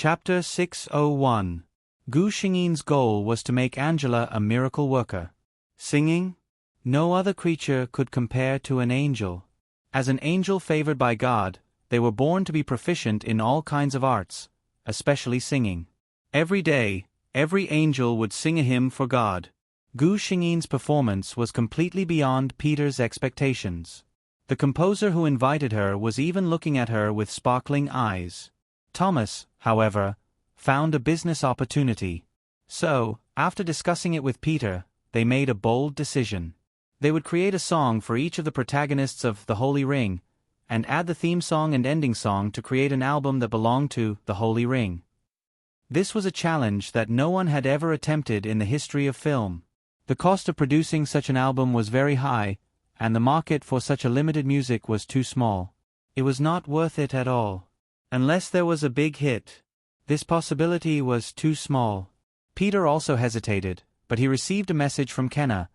Chapter 601. Gu Xingyin's goal was to make Angela a miracle worker. Singing? No other creature could compare to an angel. As an angel favored by God, they were born to be proficient in all kinds of arts, especially singing. Every day, every angel would sing a hymn for God. Gu Xingyin's performance was completely beyond Peter's expectations. The composer who invited her was even looking at her with sparkling eyes. Thomas, however, found a business opportunity. So, after discussing it with Peter, they made a bold decision. They would create a song for each of the protagonists of The Holy Ring, and add the theme song and ending song to create an album that belonged to The Holy Ring. This was a challenge that no one had ever attempted in the history of film. The cost of producing such an album was very high, and the market for such a limited music was too small. It was not worth it at all. Unless there was a big hit. This possibility was too small. Peter also hesitated, but he received a message from Kenna.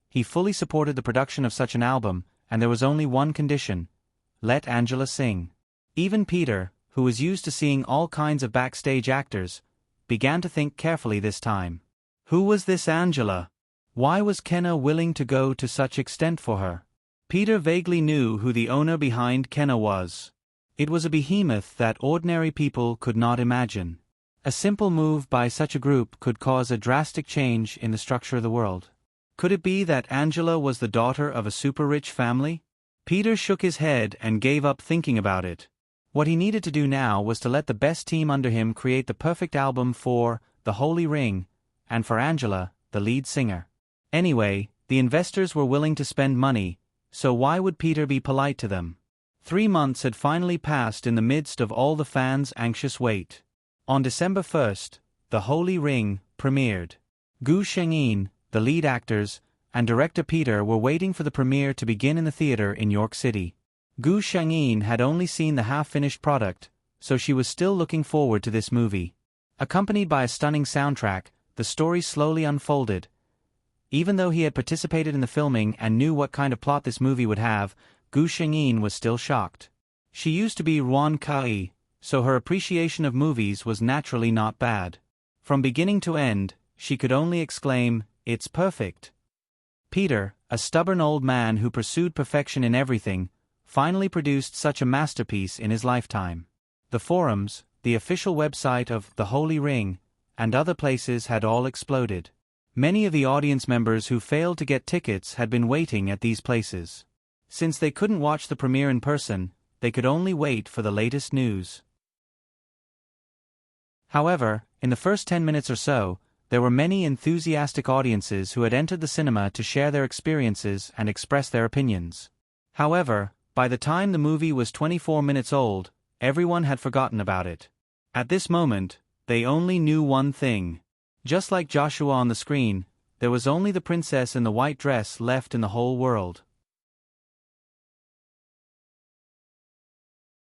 He fully supported the production of such an album, and there was only one condition: let Angela sing. Even Peter, who was used to seeing all kinds of backstage actors, began to think carefully this time. Who was this Angela? Why was Kenna willing to go to such extent for her? Peter vaguely knew who the owner behind Kenna was. It was a behemoth that ordinary people could not imagine. A simple move by such a group could cause a drastic change in the structure of the world. Could it be that Angela was the daughter of a super-rich family? Peter shook his head and gave up thinking about it. What he needed to do now was to let the best team under him create the perfect album for The Holy Ring, and for Angela, the lead singer. Anyway, the investors were willing to spend money, so why would Peter be polite to them? 3 months had finally passed in the midst of all the fans' anxious wait. On December 1st, The Holy Ring premiered. Gu Xingyin, the lead actors, and director Peter were waiting for the premiere to begin in the theater in York City. Gu Xingyin had only seen the half-finished product, so she was still looking forward to this movie. Accompanied by a stunning soundtrack, the story slowly unfolded. Even though he had participated in the filming and knew what kind of plot this movie would have, Gu Xingyin was still shocked. She used to be Ruan Kai, so her appreciation of movies was naturally not bad. From beginning to end, she could only exclaim, "It's perfect." Peter, a stubborn old man who pursued perfection in everything, finally produced such a masterpiece in his lifetime. The forums, the official website of The Holy Ring, and other places had all exploded. Many of the audience members who failed to get tickets had been waiting at these places. Since they couldn't watch the premiere in person, they could only wait for the latest news. However, in the first 10 minutes or so, there were many enthusiastic audiences who had entered the cinema to share their experiences and express their opinions. However, by the time the movie was 24 minutes old, everyone had forgotten about it. At this moment, they only knew one thing. Just like Joshua on the screen, there was only the princess in the white dress left in the whole world.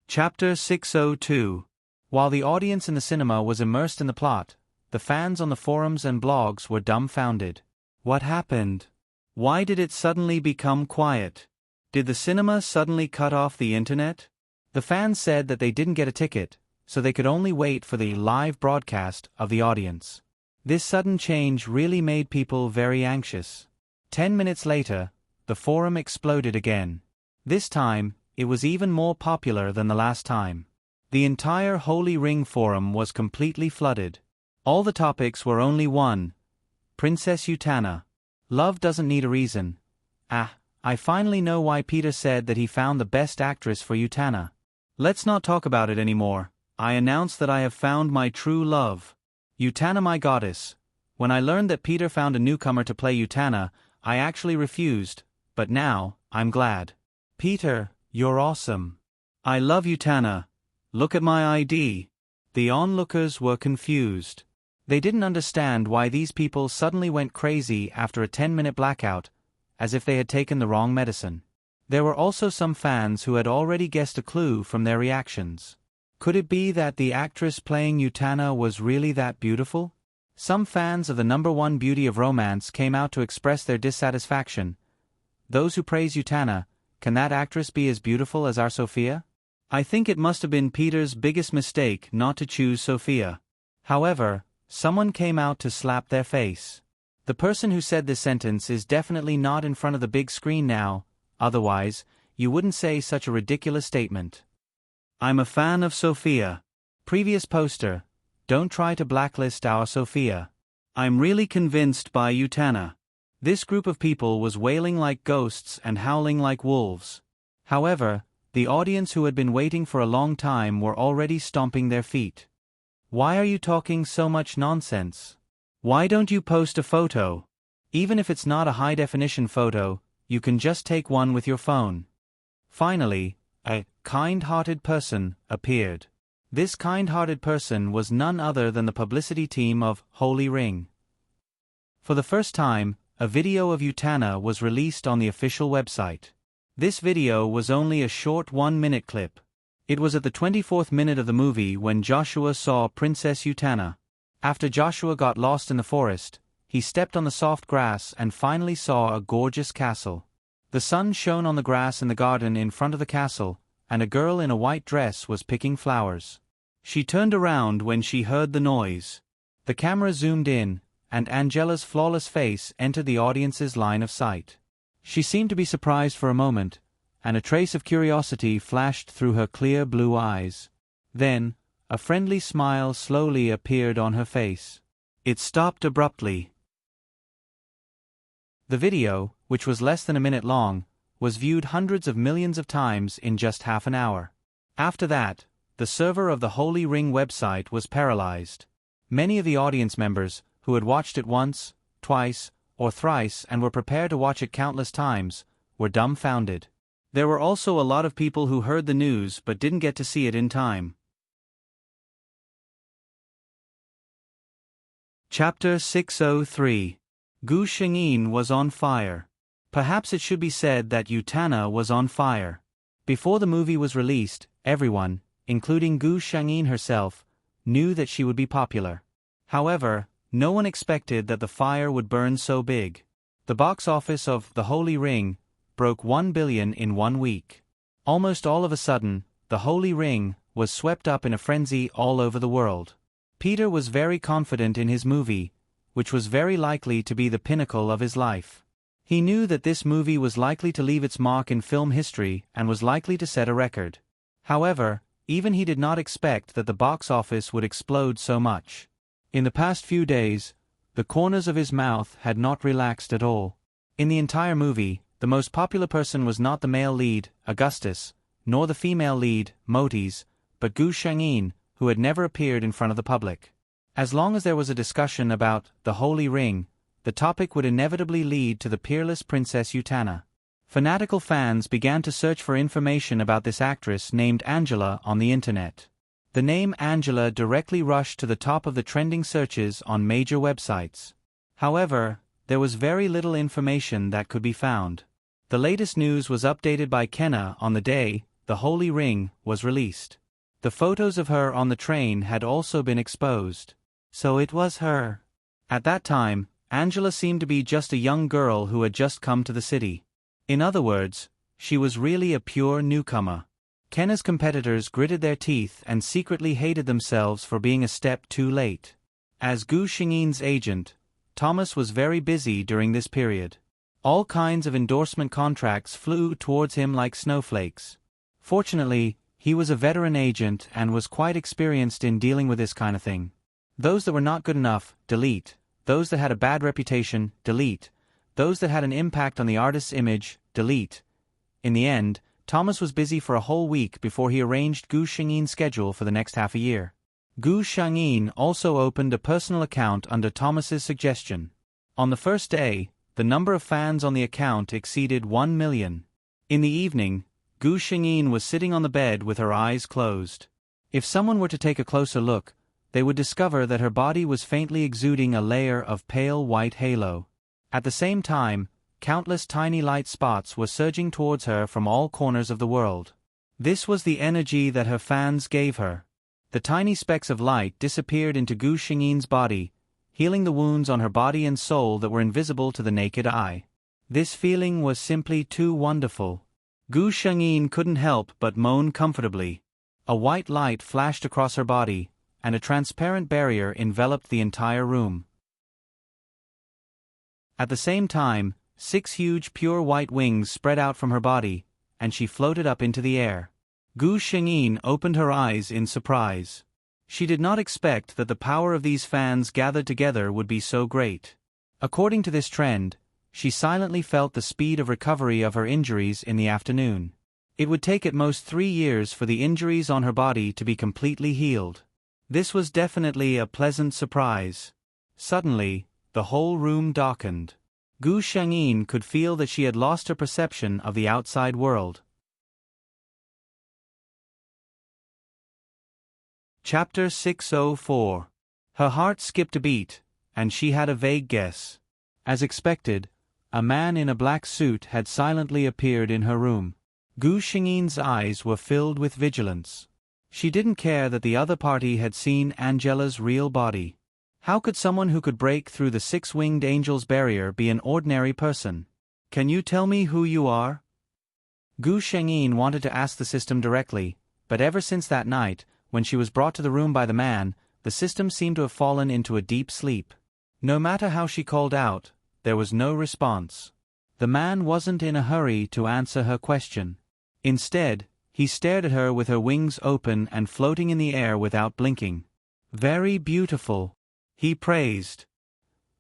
Chapter 602. While the audience in the cinema was immersed in the plot, the fans on the forums and blogs were dumbfounded. What happened? Why did it suddenly become quiet? Did the cinema suddenly cut off the internet? The fans said that they didn't get a ticket, so they could only wait for the live broadcast of the audience. This sudden change really made people very anxious. 10 minutes later, the forum exploded again. This time, it was even more popular than the last time. The entire Holy Ring forum was completely flooded. All the topics were only one: Princess Utana. Love doesn't need a reason. I finally know why Peter said that he found the best actress for Utana. Let's not talk about it anymore. I announce that I have found my true love. Utana, my goddess. When I learned that Peter found a newcomer to play Utana, I actually refused, but now, I'm glad. Peter, you're awesome. I love Utana. Look at my ID. The onlookers were confused. They didn't understand why these people suddenly went crazy after a 10-minute blackout, as if they had taken the wrong medicine. There were also some fans who had already guessed a clue from their reactions. Could it be that the actress playing Utana was really that beautiful? Some fans of the #1 beauty of romance came out to express their dissatisfaction. Those who praise Utana, can that actress be as beautiful as our Sophia? I think it must have been Peter's biggest mistake not to choose Sophia. However, someone came out to slap their face. The person who said this sentence is definitely not in front of the big screen now, otherwise, you wouldn't say such a ridiculous statement. I'm a fan of Sophia. Previous poster, don't try to blacklist our Sophia. I'm really convinced by Utana. This group of people was wailing like ghosts and howling like wolves. However, the audience who had been waiting for a long time were already stomping their feet. Why are you talking so much nonsense? Why don't you post a photo? Even if it's not a high-definition photo, you can just take one with your phone. Finally, a kind-hearted person appeared. This kind-hearted person was none other than the publicity team of Holy Ring. For the first time, a video of Utana was released on the official website. This video was only a short 1-minute clip. It was at the 24th minute of the movie when Joshua saw Princess Utana. After Joshua got lost in the forest, he stepped on the soft grass and finally saw a gorgeous castle. The sun shone on the grass in the garden in front of the castle, and a girl in a white dress was picking flowers. She turned around when she heard the noise. The camera zoomed in, and Angela's flawless face entered the audience's line of sight. She seemed to be surprised for a moment, and a trace of curiosity flashed through her clear blue eyes. Then, a friendly smile slowly appeared on her face. It stopped abruptly. The video, which was less than a minute long, was viewed hundreds of millions of times in just half an hour. After that, the server of the Holy Ring website was paralyzed. Many of the audience members, who had watched it once, twice, or thrice and were prepared to watch it countless times, were dumbfounded. There were also a lot of people who heard the news but didn't get to see it in time. Chapter 603. Gu Shengyin was on fire. Perhaps it should be said that Utana was on fire. Before the movie was released, everyone, including Gu Shengyin herself, knew that she would be popular. However, no one expected that the fire would burn so big. The box office of The Holy Ring broke 1 billion in 1 week. Almost all of a sudden, The Holy Ring was swept up in a frenzy all over the world. Peter was very confident in his movie, which was very likely to be the pinnacle of his life. He knew that this movie was likely to leave its mark in film history and was likely to set a record. However, even he did not expect that the box office would explode so much. In the past few days, the corners of his mouth had not relaxed at all. In the entire movie, the most popular person was not the male lead, Augustus, nor the female lead, Motis, but Gu Shengyin, who had never appeared in front of the public. As long as there was a discussion about the Holy Ring, the topic would inevitably lead to the peerless Princess Utana. Fanatical fans began to search for information about this actress named Angela on the internet. The name Angela directly rushed to the top of the trending searches on major websites. However, there was very little information that could be found. The latest news was updated by Kenna on the day The Holy Ring was released. The photos of her on the train had also been exposed. So it was her. At that time, Angela seemed to be just a young girl who had just come to the city. In other words, she was really a pure newcomer. Kenna's competitors gritted their teeth and secretly hated themselves for being a step too late. As Gu Shengyin's agent, Thomas was very busy during this period. All kinds of endorsement contracts flew towards him like snowflakes. Fortunately, he was a veteran agent and was quite experienced in dealing with this kind of thing. Those that were not good enough, delete. Those that had a bad reputation, delete. Those that had an impact on the artist's image, delete. In the end, Thomas was busy for a whole week before he arranged Gu Shengyin's schedule for the next half a year. Gu Shengyin also opened a personal account under Thomas's suggestion. On the first day, the number of fans on the account exceeded 1 million. In the evening, Gu Shengyin was sitting on the bed with her eyes closed. If someone were to take a closer look, they would discover that her body was faintly exuding a layer of pale white halo. At the same time, countless tiny light spots were surging towards her from all corners of the world. This was the energy that her fans gave her. The tiny specks of light disappeared into Gu Shengyin's body, healing the wounds on her body and soul that were invisible to the naked eye. This feeling was simply too wonderful. Gu Shengyin couldn't help but moan comfortably. A white light flashed across her body, and a transparent barrier enveloped the entire room. At the same time, 6 huge pure white wings spread out from her body, and she floated up into the air. Gu Shengyin opened her eyes in surprise. She did not expect that the power of these fans gathered together would be so great. According to this trend, she silently felt the speed of recovery of her injuries in the afternoon. It would take at most 3 years for the injuries on her body to be completely healed. This was definitely a pleasant surprise. Suddenly, the whole room darkened. Gu Shengyin could feel that she had lost her perception of the outside world. Chapter 604. Her heart skipped a beat, and she had a vague guess. As expected, a man in a black suit had silently appeared in her room. Gu Shengyin's eyes were filled with vigilance. She didn't care that the other party had seen Angela's real body. How could someone who could break through the 6-winged angel's barrier be an ordinary person? Can you tell me who you are? Gu Shengyin wanted to ask the system directly, but ever since that night, when she was brought to the room by the man, the system seemed to have fallen into a deep sleep. No matter how she called out, there was no response. The man wasn't in a hurry to answer her question. Instead, he stared at her with her wings open and floating in the air without blinking. "Very beautiful," he praised.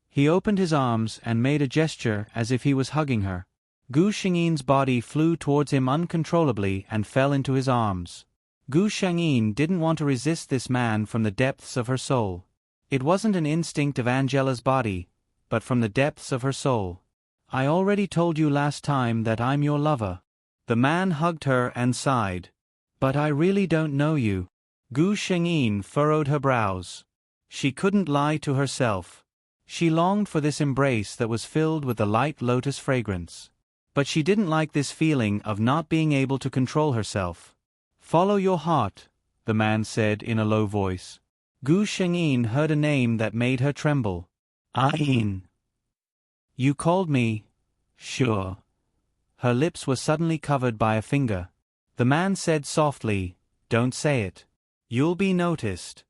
He opened his arms and made a gesture as if he was hugging her. Gu Shengyin's body flew towards him uncontrollably and fell into his arms. Gu Shengyin didn't want to resist this man from the depths of her soul. It wasn't an instinct of Angela's body, but from the depths of her soul. "I already told you last time that I'm your lover." The man hugged her and sighed. "But I really don't know you." Gu Shengyin furrowed her brows. She couldn't lie to herself. She longed for this embrace that was filled with the light lotus fragrance. But she didn't like this feeling of not being able to control herself. "Follow your heart," the man said in a low voice. Gu Shengyin heard a name that made her tremble. "Ain." "You called me?" "Sure." Her lips were suddenly covered by a finger. The man said softly, "Don't say it. You'll be noticed."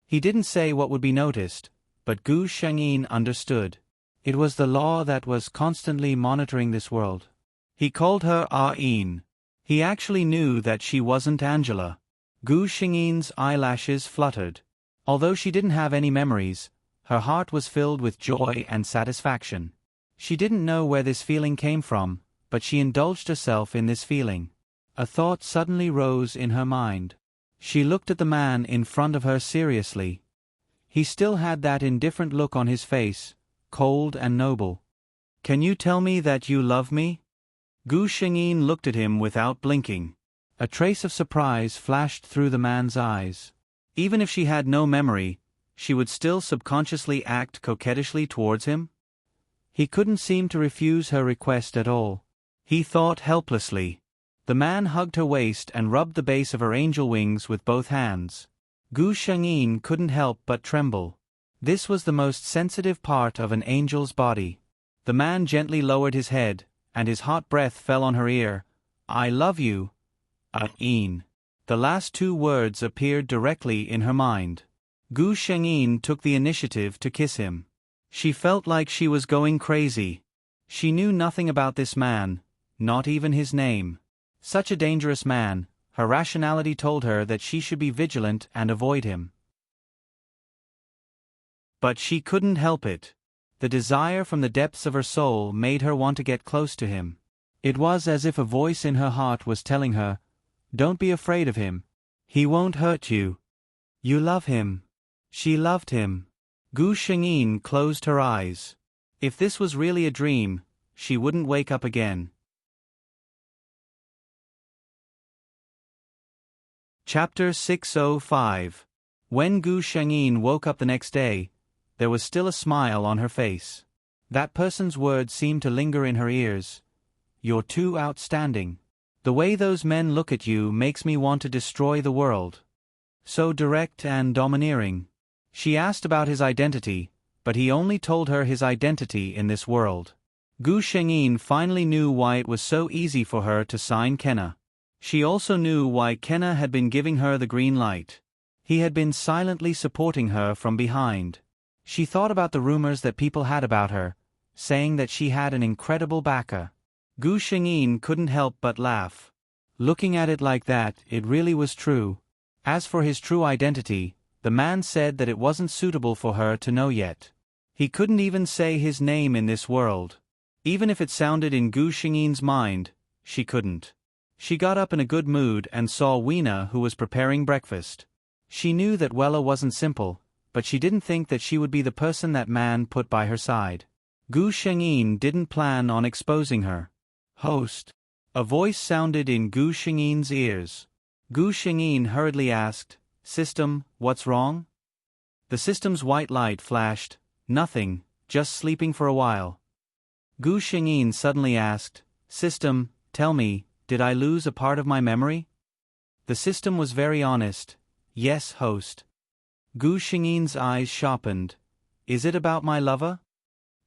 He didn't say what would be noticed, but Gu Shengyin understood. It was the law that was constantly monitoring this world. He called her Ain. He actually knew that she wasn't Angela. Gu Shengyin's eyelashes fluttered. Although she didn't have any memories, her heart was filled with joy and satisfaction. She didn't know where this feeling came from, but she indulged herself in this feeling. A thought suddenly rose in her mind. She looked at the man in front of her seriously. He still had that indifferent look on his face, cold and noble. "Can you tell me that you love me?" Gu Shengyin looked at him without blinking. A trace of surprise flashed through the man's eyes. Even if she had no memory, she would still subconsciously act coquettishly towards him? He couldn't seem to refuse her request at all. He thought helplessly. The man hugged her waist and rubbed the base of her angel wings with both hands. Gu Shengyin couldn't help but tremble. This was the most sensitive part of an angel's body. The man gently lowered his head, and his hot breath fell on her ear. "I love you, Ain." The last 2 words appeared directly in her mind. Gu Shengyin took the initiative to kiss him. She felt like she was going crazy. She knew nothing about this man, not even his name. Such a dangerous man, her rationality told her that she should be vigilant and avoid him. But she couldn't help it. The desire from the depths of her soul made her want to get close to him. It was as if a voice in her heart was telling her, "Don't be afraid of him. He won't hurt you. You love him." She loved him. Gu Shengyin closed her eyes. If this was really a dream, she wouldn't wake up again. Chapter 605. When Gu Shengyin woke up the next day, there was still a smile on her face. That person's words seemed to linger in her ears. "You're too outstanding. The way those men look at you makes me want to destroy the world." So direct and domineering. She asked about his identity, but he only told her his identity in this world. Gu Shengyin finally knew why it was so easy for her to sign Kenna. She also knew why Kenna had been giving her the green light. He had been silently supporting her from behind. She thought about the rumors that people had about her, saying that she had an incredible backer. Gu Shengyin couldn't help but laugh. Looking at it like that, it really was true. As for his true identity, the man said that it wasn't suitable for her to know yet. He couldn't even say his name in this world. Even if it sounded in Gu Shengyin's mind, she couldn't. She got up in a good mood and saw Weena, who was preparing breakfast. She knew that Wella wasn't simple, but she didn't think that she would be the person that man put by her side. Gu Shengyin didn't plan on exposing her. "Host." A voice sounded in Gu Shengyin's ears. Gu Shengyin hurriedly asked, "System, what's wrong?" The system's white light flashed. "Nothing, just sleeping for a while." Gu Shengyin suddenly asked, "System, tell me, did I lose a part of my memory?" The system was very honest. "Yes, host." Gu Shengyin's eyes sharpened. "Is it about my lover?"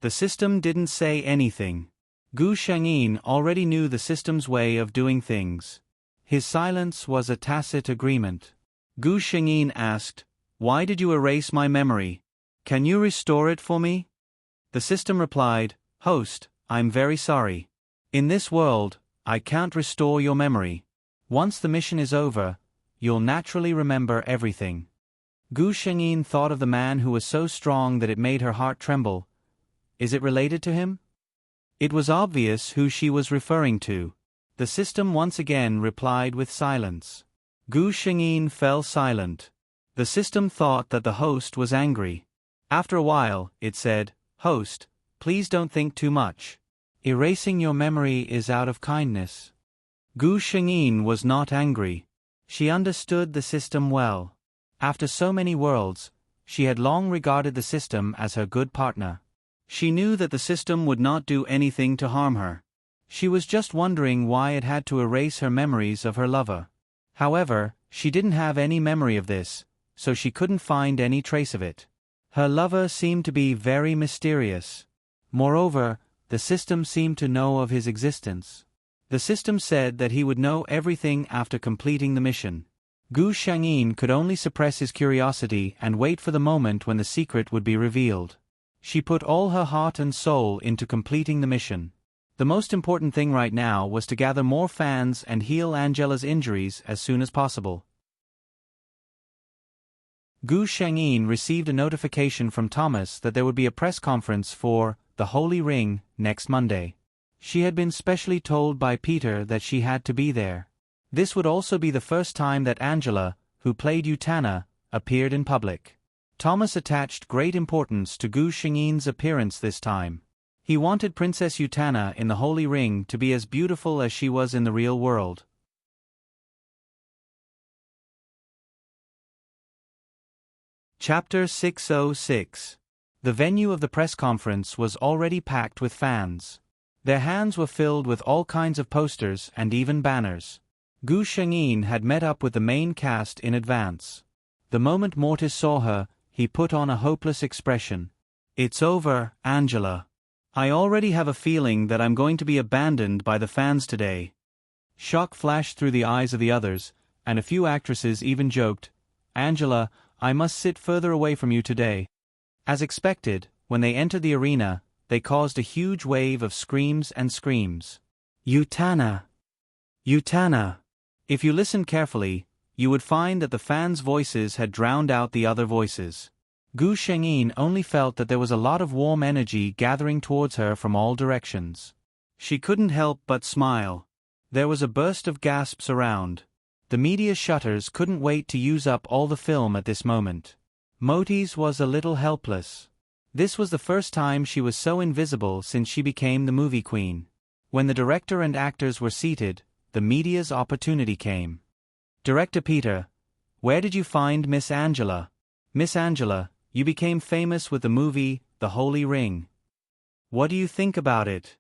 The system didn't say anything. Gu Shengyin already knew the system's way of doing things. His silence was a tacit agreement. Gu Shengyin asked, "Why did you erase my memory? Can you restore it for me?" The system replied, "Host, I'm very sorry. In this world, I can't restore your memory. Once the mission is over, you'll naturally remember everything." Gu Shengyin thought of the man who was so strong that it made her heart tremble. Is it related to him? It was obvious who she was referring to. The system once again replied with silence. Gu Shengyin fell silent. The system thought that the host was angry. After a while, it said, "Host, please don't think too much. Erasing your memory is out of kindness." Gu Shengyin was not angry. She understood the system well. After so many worlds, she had long regarded the system as her good partner. She knew that the system would not do anything to harm her. She was just wondering why it had to erase her memories of her lover. However, she didn't have any memory of this, so she couldn't find any trace of it. Her lover seemed to be very mysterious. Moreover, the system seemed to know of his existence. The system said that he would know everything after completing the mission. Gu Shengyin could only suppress his curiosity and wait for the moment when the secret would be revealed. She put all her heart and soul into completing the mission. The most important thing right now was to gather more fans and heal Angela's injuries as soon as possible. Gu Shengyin received a notification from Thomas that there would be a press conference for The Holy Ring next Monday. She had been specially told by Peter that she had to be there. This would also be the first time that Angela, who played Utana, appeared in public. Thomas attached great importance to Gu Shengyin's appearance this time. He wanted Princess Utana in the Holy Ring to be as beautiful as she was in the real world. Chapter 606. The venue of the press conference was already packed with fans. Their hands were filled with all kinds of posters and even banners. Gu Shengyin had met up with the main cast in advance. The moment Mortis saw her, he put on a hopeless expression. "It's over, Angela. I already have a feeling that I'm going to be abandoned by the fans today." Shock flashed through the eyes of the others, and a few actresses even joked, "Angela, I must sit further away from you today." As expected, when they entered the arena, they caused a huge wave of screams and screams. "Utana! Utana!" If you listened carefully, you would find that the fans' voices had drowned out the other voices. Gu Shengyin only felt that there was a lot of warm energy gathering towards her from all directions. She couldn't help but smile. There was a burst of gasps around. The media shutters couldn't wait to use up all the film at this moment. Motis was a little helpless. This was the first time she was so invisible since she became the movie queen. When the director and actors were seated, the media's opportunity came. "Director Peter, where did you find Miss Angela? Miss Angela, you became famous with the movie, The Holy Ring. What do you think about it?"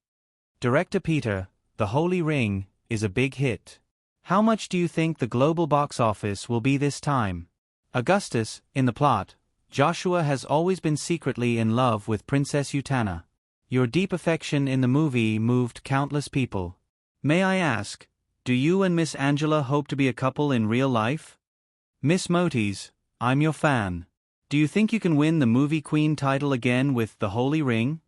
"Director Peter, The Holy Ring is a big hit. How much do you think the global box office will be this time?" "Augustus, in the plot, Joshua has always been secretly in love with Princess Utana. Your deep affection in the movie moved countless people. May I ask, do you and Miss Angela hope to be a couple in real life? Miss Motes, I'm your fan. Do you think you can win the movie queen title again with the Holy Ring?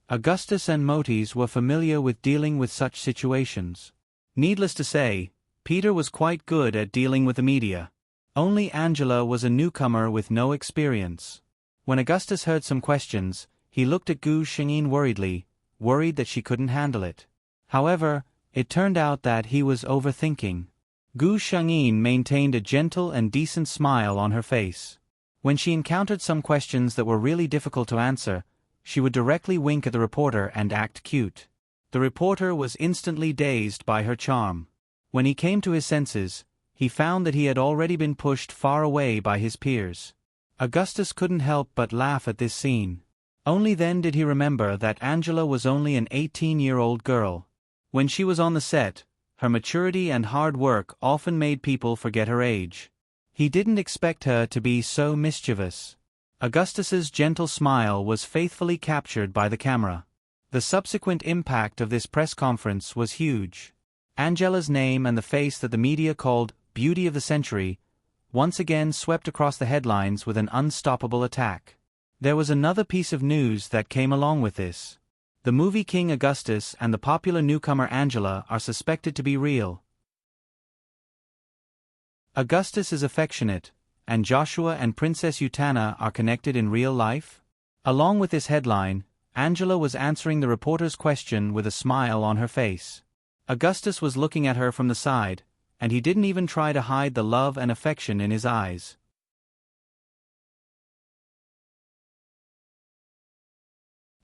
Augustus and Motes were familiar with dealing with such situations. Needless to say, Peter was quite good at dealing with the media. Only Angela was a newcomer with no experience. When Augustus heard some questions, he looked at Gu Xingyin worriedly, worried that she couldn't handle it. However, it turned out that he was overthinking. Gu Xingyin maintained a gentle and decent smile on her face. When she encountered some questions that were really difficult to answer, she would directly wink at the reporter and act cute. The reporter was instantly dazed by her charm. When he came to his senses, he found that he had already been pushed far away by his peers. Augustus couldn't help but laugh at this scene. Only then did he remember that Angela was only an 18-year-old girl. When she was on the set, her maturity and hard work often made people forget her age. He didn't expect her to be so mischievous. Augustus's gentle smile was faithfully captured by the camera. The subsequent impact of this press conference was huge. Angela's name and the face that the media called Beauty of the Century once again swept across the headlines with an unstoppable attack. There was another piece of news that came along with this. The movie king Augustus and the popular newcomer Angela are suspected to be real. Augustus is affectionate, and Joshua and Princess Utana are connected in real life? Along with this headline, Angela was answering the reporter's question with a smile on her face. Augustus was looking at her from the side, and he didn't even try to hide the love and affection in his eyes.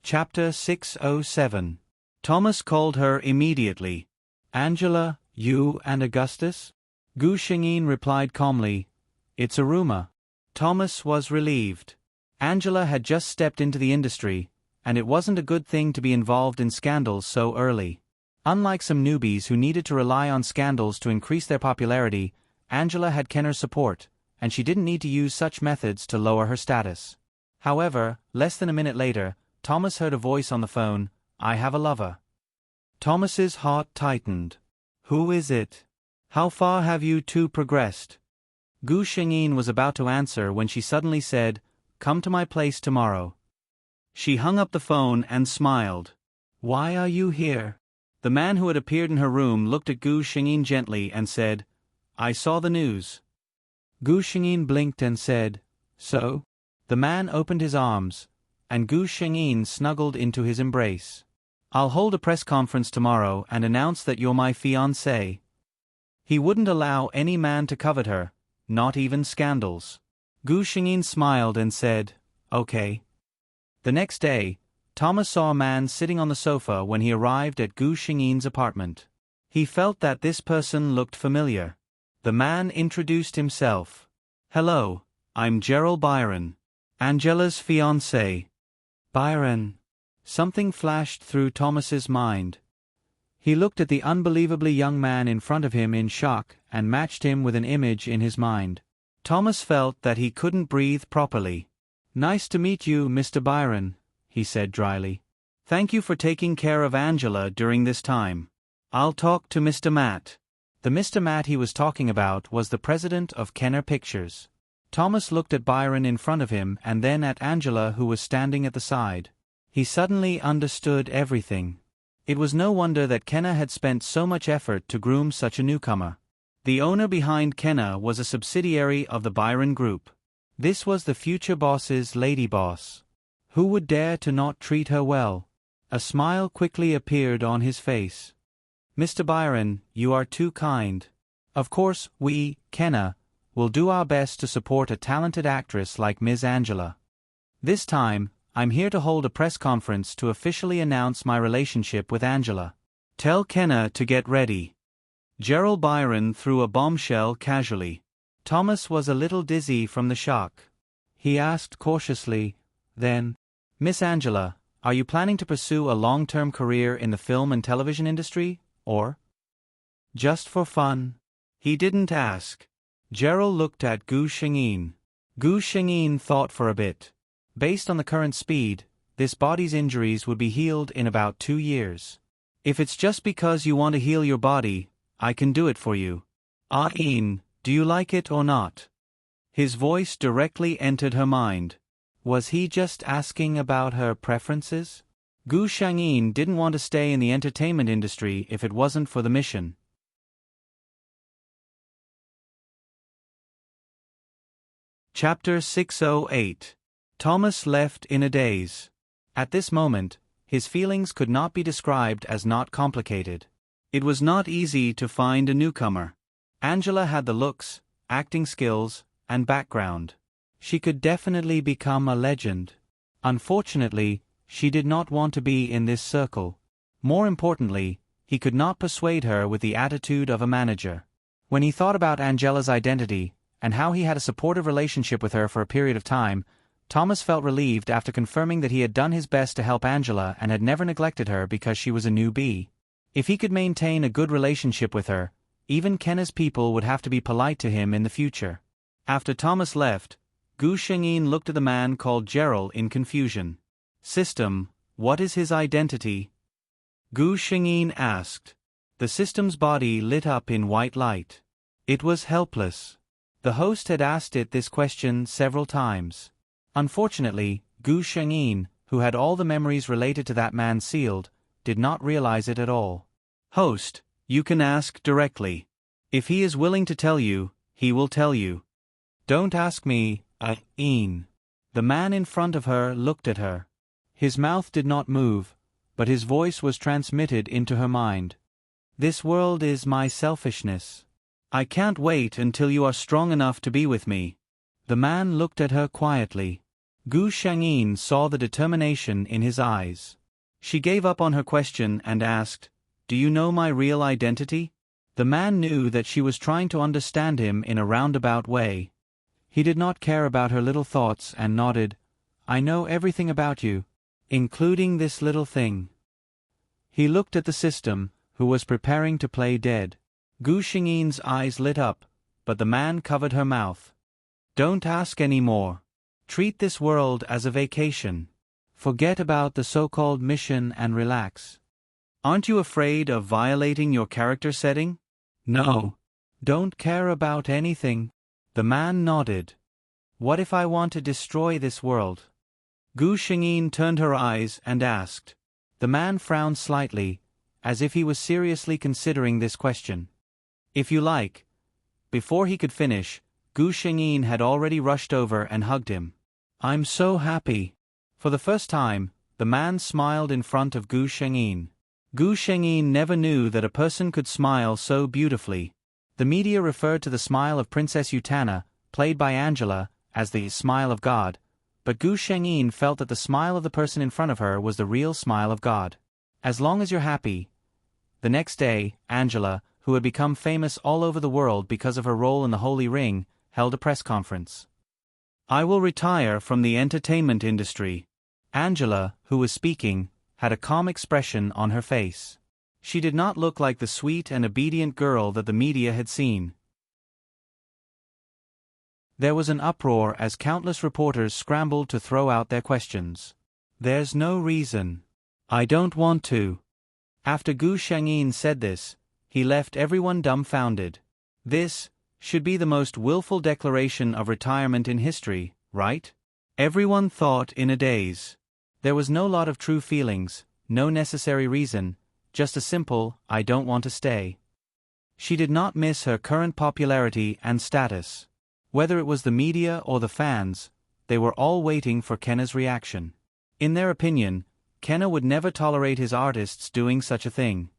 Chapter 607. Thomas called her immediately. Angela, you and Augustus? Gu Xingyin replied calmly, it's a rumor. Thomas was relieved. Angela had just stepped into the industry, and it wasn't a good thing to be involved in scandals so early. Unlike some newbies who needed to rely on scandals to increase their popularity, Angela had Kenner's support, and she didn't need to use such methods to lower her status. However, less than a minute later, Thomas heard a voice on the phone, I have a lover. Thomas's heart tightened. Who is it? How far have you two progressed? Gu Xingyin was about to answer when she suddenly said, come to my place tomorrow. She hung up the phone and smiled. Why are you here? The man who had appeared in her room looked at Gu Xingyin gently and said, I saw the news. Gu Xingyin blinked and said, so? The man opened his arms, and Gu Xingyin snuggled into his embrace. I'll hold a press conference tomorrow and announce that you're my fiancé. He wouldn't allow any man to covet her, not even scandals. Gu Xingyin smiled and said, okay. The next day, Thomas saw a man sitting on the sofa when he arrived at Gu Xingyin's apartment. He felt that this person looked familiar. The man introduced himself. Hello, I'm Gerald Byron, Angela's fiancé. Byron. Something flashed through Thomas's mind. He looked at the unbelievably young man in front of him in shock and matched him with an image in his mind. Thomas felt that he couldn't breathe properly. Nice to meet you, Mr. Byron, he said dryly. Thank you for taking care of Angela during this time. I'll talk to Mr. Matt. The Mr. Matt he was talking about was the president of Kenner Pictures. Thomas looked at Byron in front of him and then at Angela who was standing at the side. He suddenly understood everything. It was no wonder that Kenner had spent so much effort to groom such a newcomer. The owner behind Kenner was a subsidiary of the Byron Group. This was the future boss's lady boss. Who would dare to not treat her well? A smile quickly appeared on his face. Mr. Byron, you are too kind. Of course, we, Kenner, will do our best to support a talented actress like Ms. Angela. This time, I'm here to hold a press conference to officially announce my relationship with Angela. Tell Kenner to get ready. Gerald Byron threw a bombshell casually. Thomas was a little dizzy from the shock. He asked cautiously, then, Miss Angela, are you planning to pursue a long-term career in the film and television industry, or just for fun? He didn't ask. Gerald looked at Gu Xingyin. Gu Xingyin thought for a bit. Based on the current speed, this body's injuries would be healed in about 2 years. If it's just because you want to heal your body, I can do it for you. Heroine, do you like it or not? His voice directly entered her mind. Was he just asking about her preferences? Gu Shangyin didn't want to stay in the entertainment industry if it wasn't for the mission. Chapter 608. Thomas left in a daze. At this moment, his feelings could not be described as not complicated. It was not easy to find a newcomer. Angela had the looks, acting skills, and background. She could definitely become a legend. Unfortunately, she did not want to be in this circle. More importantly, he could not persuade her with the attitude of a manager. When he thought about Angela's identity, and how he had a supportive relationship with her for a period of time, Thomas felt relieved after confirming that he had done his best to help Angela and had never neglected her because she was a newbie. If he could maintain a good relationship with her, even Kenna's people would have to be polite to him in the future. After Thomas left, Gu Shengyin looked at the man called Gerald in confusion. System, what is his identity? Gu Shengyin asked. The system's body lit up in white light. It was helpless. The host had asked it this question several times. Unfortunately, Gu Shengyin, who had all the memories related to that man sealed, did not realize it at all. Host, you can ask directly. If he is willing to tell you, he will tell you. Don't ask me, Heroine. The man in front of her looked at her. His mouth did not move, but his voice was transmitted into her mind. This world is my selfishness. I can't wait until you are strong enough to be with me. The man looked at her quietly. Gu Shangyin saw the determination in his eyes. She gave up on her question and asked, Do you know my real identity? The man knew that she was trying to understand him in a roundabout way. He did not care about her little thoughts and nodded, I know everything about you, including this little thing. He looked at the system, who was preparing to play dead. Gu Shengyin's eyes lit up, but the man covered her mouth. Don't ask any more. Treat this world as a vacation. Forget about the so-called mission and relax. Aren't you afraid of violating your character setting? No. Don't care about anything. The man nodded. What if I want to destroy this world? Gu Shengyin turned her eyes and asked. The man frowned slightly, as if he was seriously considering this question. If you like. Before he could finish, Gu Shengyin had already rushed over and hugged him. I'm so happy. For the first time, the man smiled in front of Gu Shengyin. Gu Shengyin never knew that a person could smile so beautifully. The media referred to the smile of Princess Utana, played by Angela, as the smile of God, but Gu Shengyin felt that the smile of the person in front of her was the real smile of God. As long as you're happy. The next day, Angela, who had become famous all over the world because of her role in the Holy Ring, held a press conference. I will retire from the entertainment industry. Angela, who was speaking, had a calm expression on her face. She did not look like the sweet and obedient girl that the media had seen. There was an uproar as countless reporters scrambled to throw out their questions. There's no reason. I don't want to. After Gu Shengyin said this, he left everyone dumbfounded. This should be the most willful declaration of retirement in history, right? Everyone thought in a daze. There was no lot of true feelings, no necessary reason, just a simple, I don't want to stay. She did not miss her current popularity and status. Whether it was the media or the fans, they were all waiting for Kenna's reaction. In their opinion, Kenna would never tolerate his artists doing such a thing.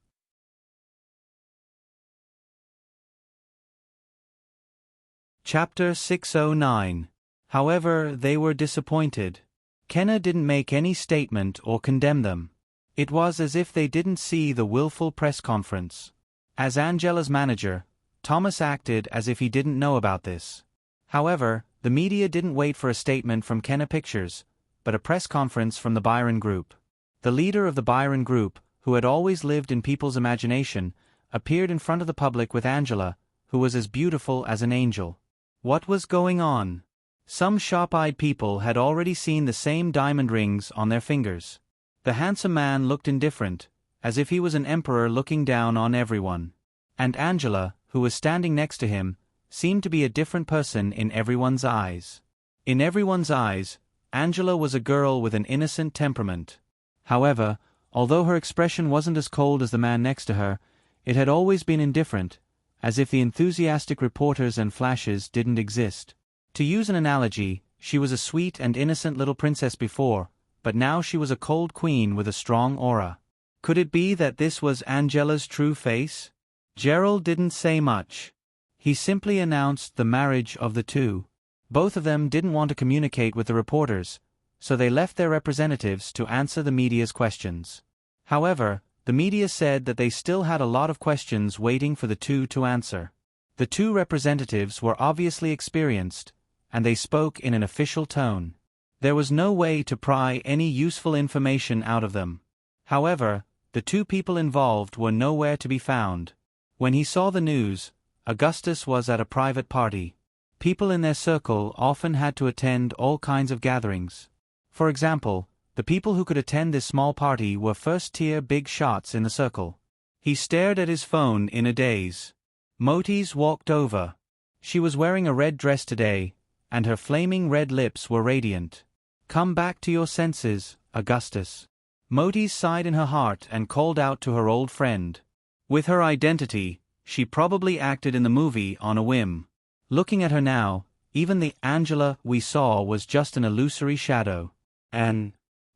Chapter 609. However, they were disappointed. Kenna didn't make any statement or condemn them. It was as if they didn't see the willful press conference. As Angela's manager, Thomas acted as if he didn't know about this. However, the media didn't wait for a statement from Kenna Pictures, but a press conference from the Byron Group. The leader of the Byron Group, who had always lived in people's imagination, appeared in front of the public with Angela, who was as beautiful as an angel. What was going on? Some sharp-eyed people had already seen the same diamond rings on their fingers. The handsome man looked indifferent, as if he was an emperor looking down on everyone. And Angela, who was standing next to him, seemed to be a different person in everyone's eyes. In everyone's eyes, Angela was a girl with an innocent temperament. However, although her expression wasn't as cold as the man next to her, it had always been indifferent, as if the enthusiastic reporters and flashes didn't exist. To use an analogy, she was a sweet and innocent little princess before, but now she was a cold queen with a strong aura. Could it be that this was Angela's true face? Gerald didn't say much. He simply announced the marriage of the two. Both of them didn't want to communicate with the reporters, so they left their representatives to answer the media's questions. However, the media said that they still had a lot of questions waiting for the two to answer. The two representatives were obviously experienced, and they spoke in an official tone. There was no way to pry any useful information out of them. However, the two people involved were nowhere to be found. When he saw the news, Augustus was at a private party. People in their circle often had to attend all kinds of gatherings. For example, the people who could attend this small party were first-tier big shots in the circle. He stared at his phone in a daze. Motis walked over. She was wearing a red dress today, and her flaming red lips were radiant. "Come back to your senses, Augustus." Motis sighed in her heart and called out to her old friend. With her identity, she probably acted in the movie on a whim. Looking at her now, even the Angela we saw was just an illusory shadow.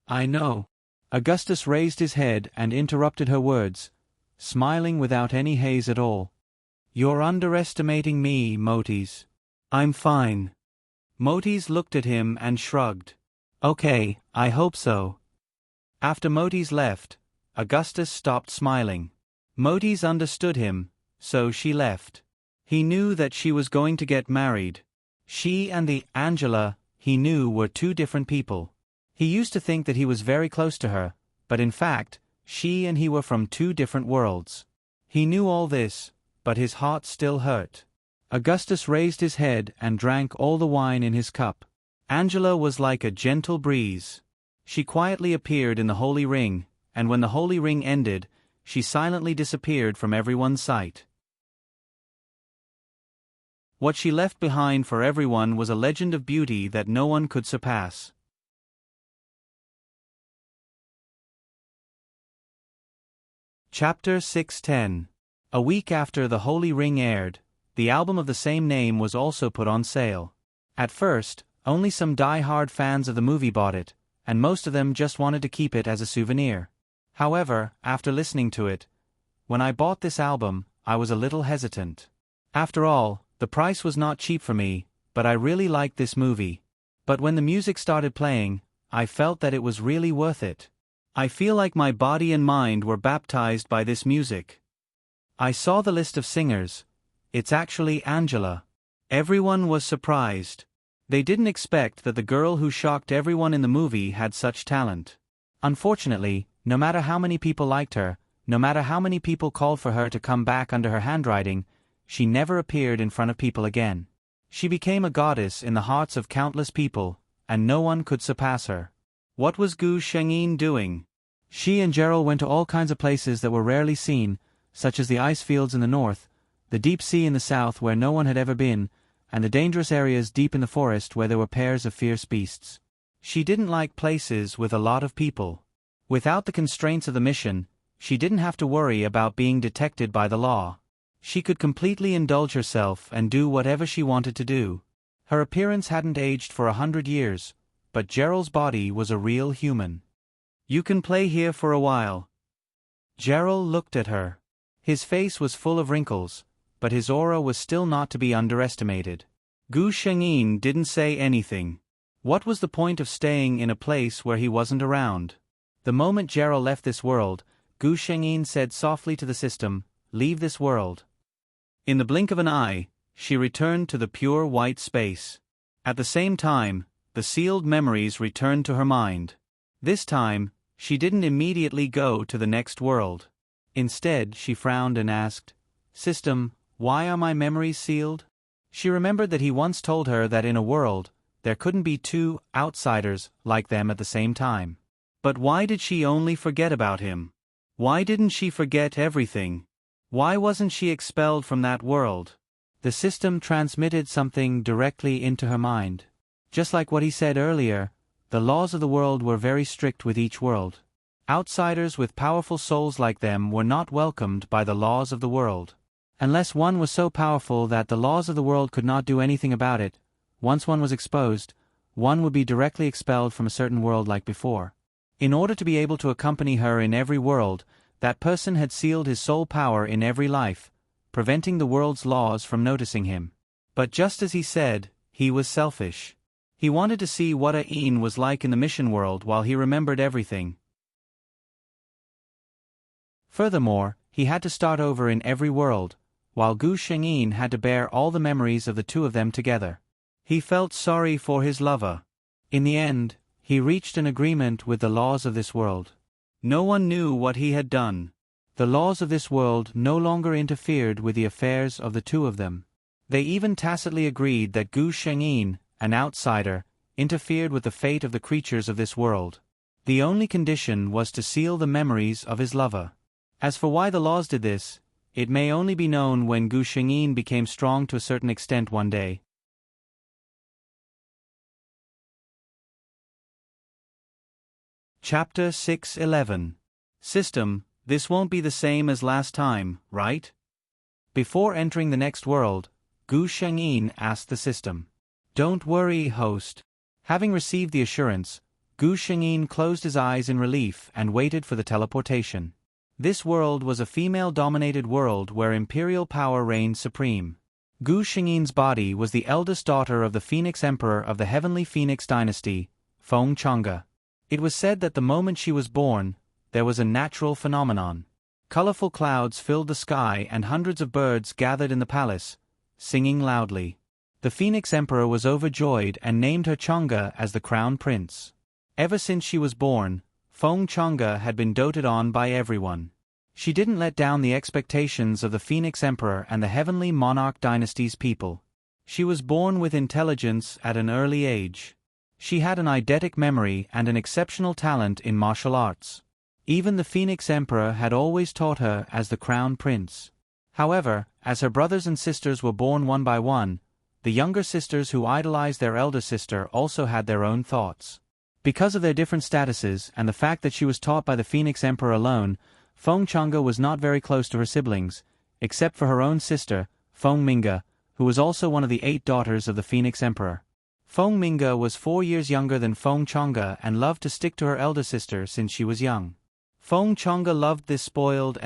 I know. Augustus raised his head and interrupted her words, smiling without any haze at all. "You're underestimating me, Motis. I'm fine." Motis looked at him and shrugged. "Okay, I hope so." After Motis left, Augustus stopped smiling. Motis understood him, so she left. He knew that she was going to get married. She and the Angela he knew were two different people. He used to think that he was very close to her, but in fact, she and he were from two different worlds. He knew all this, but his heart still hurt. Augustus raised his head and drank all the wine in his cup. Angela was like a gentle breeze. She quietly appeared in the holy ring, and when the holy ring ended, she silently disappeared from everyone's sight. What she left behind for everyone was a legend of beauty that no one could surpass. Chapter 610. A week after The Holy Ring aired, the album of the same name was also put on sale. At first, only some die-hard fans of the movie bought it, and most of them just wanted to keep it as a souvenir. However, after listening to it, when I bought this album, I was a little hesitant. After all, the price was not cheap for me, but I really liked this movie. But when the music started playing, I felt that it was really worth it. I feel like my body and mind were baptized by this music. I saw the list of singers. It's actually Angela. Everyone was surprised. They didn't expect that the girl who shocked everyone in the movie had such talent. Unfortunately, no matter how many people liked her, no matter how many people called for her to come back under her handwriting, she never appeared in front of people again. She became a goddess in the hearts of countless people, and no one could surpass her. What was Gu Shengyin doing? She and Gerald went to all kinds of places that were rarely seen, such as the ice fields in the north, the deep sea in the south where no one had ever been, and the dangerous areas deep in the forest where there were pairs of fierce beasts. She didn't like places with a lot of people. Without the constraints of the mission, she didn't have to worry about being detected by the law. She could completely indulge herself and do whatever she wanted to do. Her appearance hadn't aged for 100 years, but Gerald's body was a real human. "You can play here for a while." Gerald looked at her. His face was full of wrinkles, but his aura was still not to be underestimated. Gu Shengyin didn't say anything. What was the point of staying in a place where he wasn't around? The moment Gerald left this world, Gu Shengyin said softly to the system, "Leave this world." In the blink of an eye, she returned to the pure white space. At the same time, the sealed memories returned to her mind. This time, she didn't immediately go to the next world. Instead, she frowned and asked, "System, why are my memories sealed?" She remembered that he once told her that in a world, there couldn't be two outsiders like them at the same time. But why did she only forget about him? Why didn't she forget everything? Why wasn't she expelled from that world? The system transmitted something directly into her mind. Just like what he said earlier, the laws of the world were very strict with each world. Outsiders with powerful souls like them were not welcomed by the laws of the world. Unless one was so powerful that the laws of the world could not do anything about it, once one was exposed, one would be directly expelled from a certain world like before. In order to be able to accompany her in every world, that person had sealed his soul power in every life, preventing the world's laws from noticing him. But just as he said, he was selfish. He wanted to see what Ain was like in the mission world while he remembered everything. Furthermore, he had to start over in every world, while Gu Shengyin had to bear all the memories of the two of them together. He felt sorry for his lover. In the end, he reached an agreement with the laws of this world. No one knew what he had done. The laws of this world no longer interfered with the affairs of the two of them. They even tacitly agreed that Gu Shengyin, an outsider, interfered with the fate of the creatures of this world. The only condition was to seal the memories of his lover. As for why the laws did this, it may only be known when Gu Shengyin became strong to a certain extent one day. Chapter 6:11. System, this won't be the same as last time, right? Before entering the next world, Gu Shengyin asked the system. Don't worry, host. Having received the assurance, Gu Shengyin closed his eyes in relief and waited for the teleportation. This world was a female-dominated world where imperial power reigned supreme. Gu Shengyin's body was the eldest daughter of the Phoenix Emperor of the Heavenly Phoenix Dynasty, Feng Chang'e. It was said that the moment she was born, there was a natural phenomenon. Colorful clouds filled the sky and hundreds of birds gathered in the palace, singing loudly. The Phoenix Emperor was overjoyed and named her Chang'e as the crown prince. Ever since she was born, Feng Chang'e had been doted on by everyone. She didn't let down the expectations of the Phoenix Emperor and the Heavenly Monarch Dynasty's people. She was born with intelligence at an early age. She had an eidetic memory and an exceptional talent in martial arts. Even the Phoenix Emperor had always taught her as the crown prince. However, as her brothers and sisters were born one by one, the younger sisters who idolized their elder sister also had their own thoughts. Because of their different statuses and the fact that she was taught by the Phoenix Emperor alone, Feng Chang'e was not very close to her siblings, except for her own sister, Feng Mingge, who was also one of the 8 daughters of the Phoenix Emperor. Feng Mingge was 4 years younger than Feng Chang'e and loved to stick to her elder sister since she was young. Feng Chang'e loved this spoiled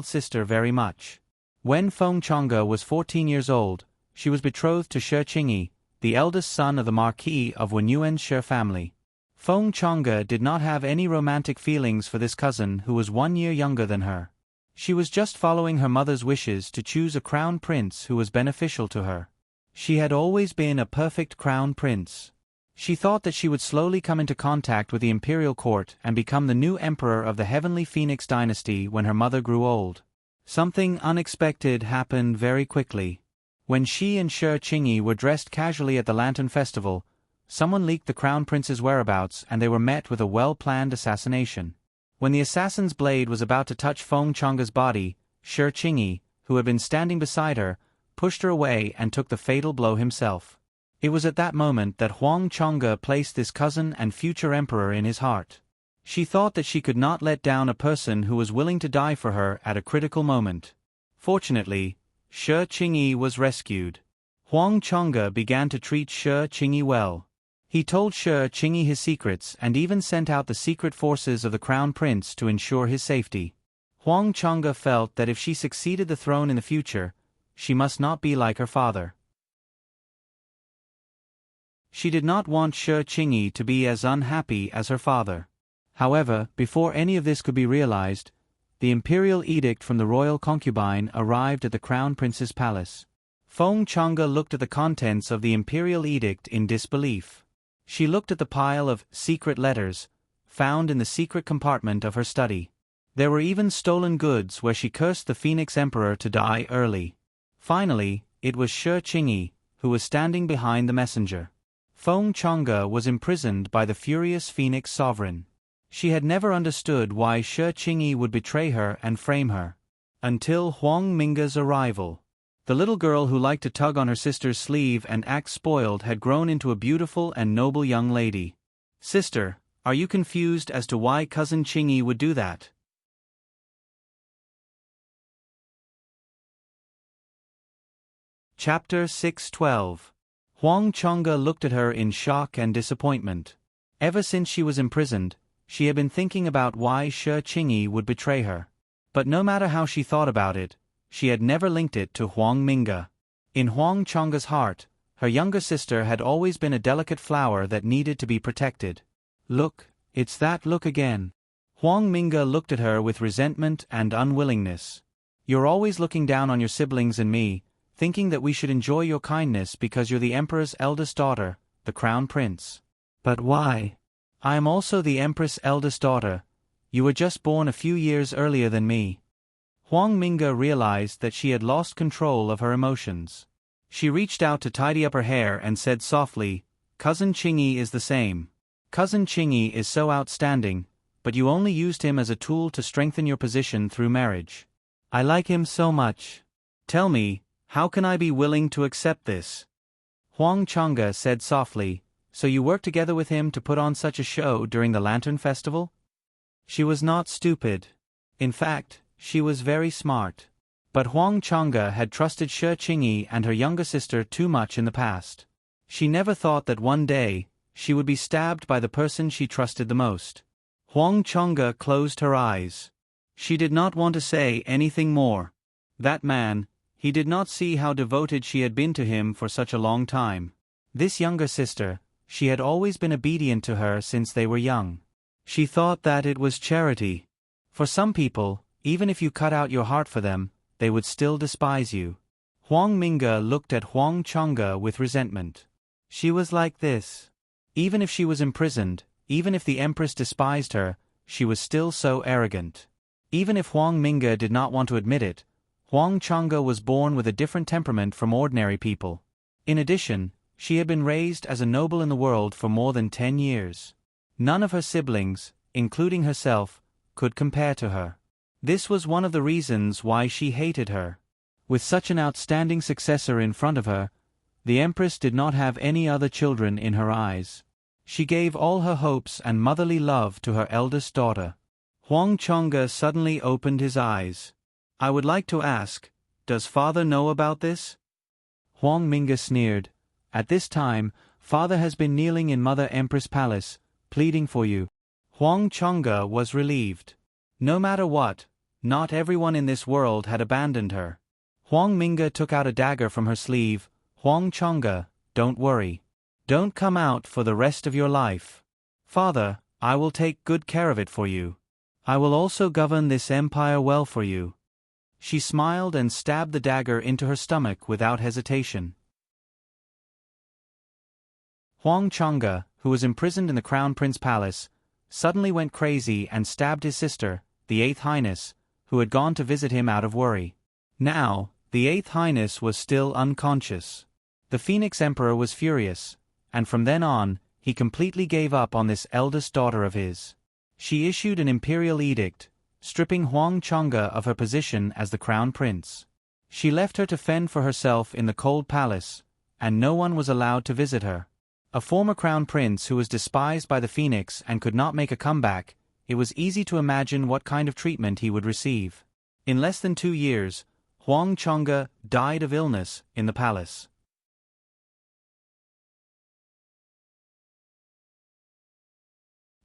sister very much. When Feng Chang'e was 14 years old, she was betrothed to Shi Qingyi, the eldest son of the Marquis of Wenyuan's Shi family. Feng Chang'e did not have any romantic feelings for this cousin who was 1 year younger than her. She was just following her mother's wishes to choose a crown prince who was beneficial to her. She had always been a perfect crown prince. She thought that she would slowly come into contact with the imperial court and become the new emperor of the Heavenly Phoenix Dynasty when her mother grew old. Something unexpected happened very quickly. When she and Shi Qingyi were dressed casually at the Lantern Festival, someone leaked the crown prince's whereabouts and they were met with a well-planned assassination. When the assassin's blade was about to touch Feng Chang'e's body, Shi Qingyi, who had been standing beside her, pushed her away and took the fatal blow himself. It was at that moment that Huang Chang'e placed this cousin and future emperor in his heart. She thought that she could not let down a person who was willing to die for her at a critical moment. Fortunately, Shi Qingyi was rescued. Huang Chang'e began to treat Shi Qingyi well. He told Shi Qingyi his secrets and even sent out the secret forces of the crown prince to ensure his safety. Huang Chang'e felt that if she succeeded the throne in the future, she must not be like her father. She did not want Shi Qingyi to be as unhappy as her father. However, before any of this could be realized, the imperial edict from the royal concubine arrived at the crown prince's palace. Feng Chang'e looked at the contents of the imperial edict in disbelief. She looked at the pile of secret letters found in the secret compartment of her study. There were even stolen goods where she cursed the Phoenix Emperor to die early. Finally, it was Shi Qingyi who was standing behind the messenger. Feng Chang'e was imprisoned by the furious Phoenix sovereign. She had never understood why Shi Qingyi would betray her and frame her. Until Huang Minga's arrival. The little girl who liked to tug on her sister's sleeve and act spoiled had grown into a beautiful and noble young lady. Sister, are you confused as to why cousin Qingyi would do that? Chapter 612. Huang Changge looked at her in shock and disappointment. Ever since she was imprisoned, she had been thinking about why Shi Qingyi would betray her. But no matter how she thought about it, she had never linked it to Huang Minge. In Huang Changge's heart, her younger sister had always been a delicate flower that needed to be protected. Look, it's that look again. Huang Minge looked at her with resentment and unwillingness. You're always looking down on your siblings and me, thinking that we should enjoy your kindness because you're the emperor's eldest daughter, the crown prince. But why? I am also the empress' eldest daughter. You were just born a few years earlier than me. Huang Minge realized that she had lost control of her emotions. She reached out to tidy up her hair and said softly, Cousin Qingyi is the same. Cousin Qingyi is so outstanding, but you only used him as a tool to strengthen your position through marriage. I like him so much. Tell me, how can I be willing to accept this? Huang Changge said softly, So you worked together with him to put on such a show during the Lantern Festival? She was not stupid. In fact, she was very smart. But Huang Changge had trusted Shi Qingyi and her younger sister too much in the past. She never thought that one day, she would be stabbed by the person she trusted the most. Huang Changge closed her eyes. She did not want to say anything more. That man, he did not see how devoted she had been to him for such a long time. This younger sister, she had always been obedient to her since they were young. She thought that it was charity. For some people, even if you cut out your heart for them, they would still despise you. Huang Minge looked at Huang Changge with resentment. She was like this. Even if she was imprisoned, even if the empress despised her, she was still so arrogant. Even if Huang Minge did not want to admit it, Huang Changge was born with a different temperament from ordinary people. In addition, she had been raised as a noble in the world for more than 10 years. None of her siblings, including herself, could compare to her. This was one of the reasons why she hated her. With such an outstanding successor in front of her, the empress did not have any other children in her eyes. She gave all her hopes and motherly love to her eldest daughter. Huang Changge suddenly opened his eyes. I would like to ask, does father know about this? Huang Minge sneered. At this time, father has been kneeling in Mother Empress Palace, pleading for you. Huang Changge was relieved. No matter what, not everyone in this world had abandoned her. Huang Minge took out a dagger from her sleeve. Huang Changge, don't worry. Don't come out for the rest of your life. Father, I will take good care of it for you. I will also govern this empire well for you. She smiled and stabbed the dagger into her stomach without hesitation. Huang Changge, who was imprisoned in the Crown Prince Palace, suddenly went crazy and stabbed his sister, the Eighth Highness, who had gone to visit him out of worry. Now, the Eighth Highness was still unconscious. The Phoenix Emperor was furious, and from then on, he completely gave up on this eldest daughter of his. She issued an imperial edict, stripping Huang Changge of her position as the Crown Prince. She left her to fend for herself in the cold palace, and no one was allowed to visit her. A former crown prince who was despised by the Phoenix and could not make a comeback, it was easy to imagine what kind of treatment he would receive. In less than 2 years, Huang Changge died of illness in the palace.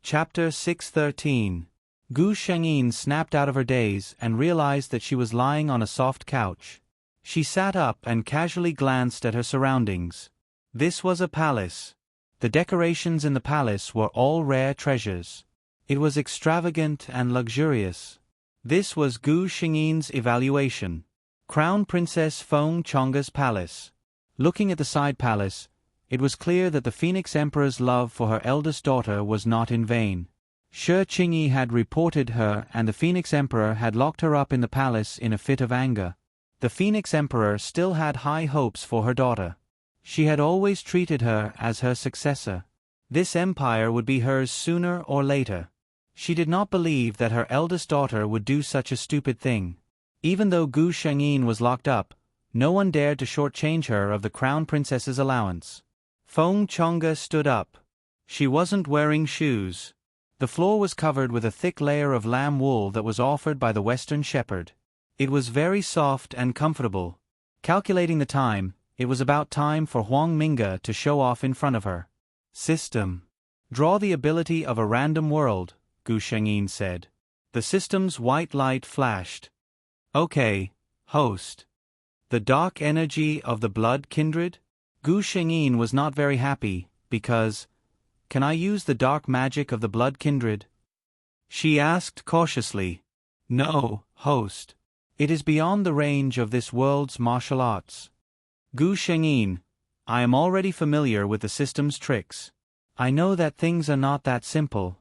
Chapter 613. Gu Shengyin snapped out of her daze and realized that she was lying on a soft couch. She sat up and casually glanced at her surroundings. This was a palace. The decorations in the palace were all rare treasures. It was extravagant and luxurious. This was Gu Shengyin's evaluation. Crown Princess Feng Changge's palace. Looking at the side palace, it was clear that the Phoenix Emperor's love for her eldest daughter was not in vain. Shi Qingyi had reported her and the Phoenix Emperor had locked her up in the palace in a fit of anger. The Phoenix Emperor still had high hopes for her daughter. She had always treated her as her successor. This empire would be hers sooner or later. She did not believe that her eldest daughter would do such a stupid thing. Even though Gu Shengyin was locked up, no one dared to shortchange her of the crown princess's allowance. Feng Chang'e stood up. She wasn't wearing shoes. The floor was covered with a thick layer of lamb wool that was offered by the Western shepherd. It was very soft and comfortable. Calculating the time, it was about time for Huang Mingge to show off in front of her. System. Draw the ability of a random world, Gu Shengyin said. The system's white light flashed. Okay, host. The dark energy of the blood kindred? Gu Shengyin was not very happy, because, can I use the dark magic of the blood kindred? She asked cautiously. No, host. It is beyond the range of this world's martial arts. Gu Shengyin, I am already familiar with the system's tricks. I know that things are not that simple.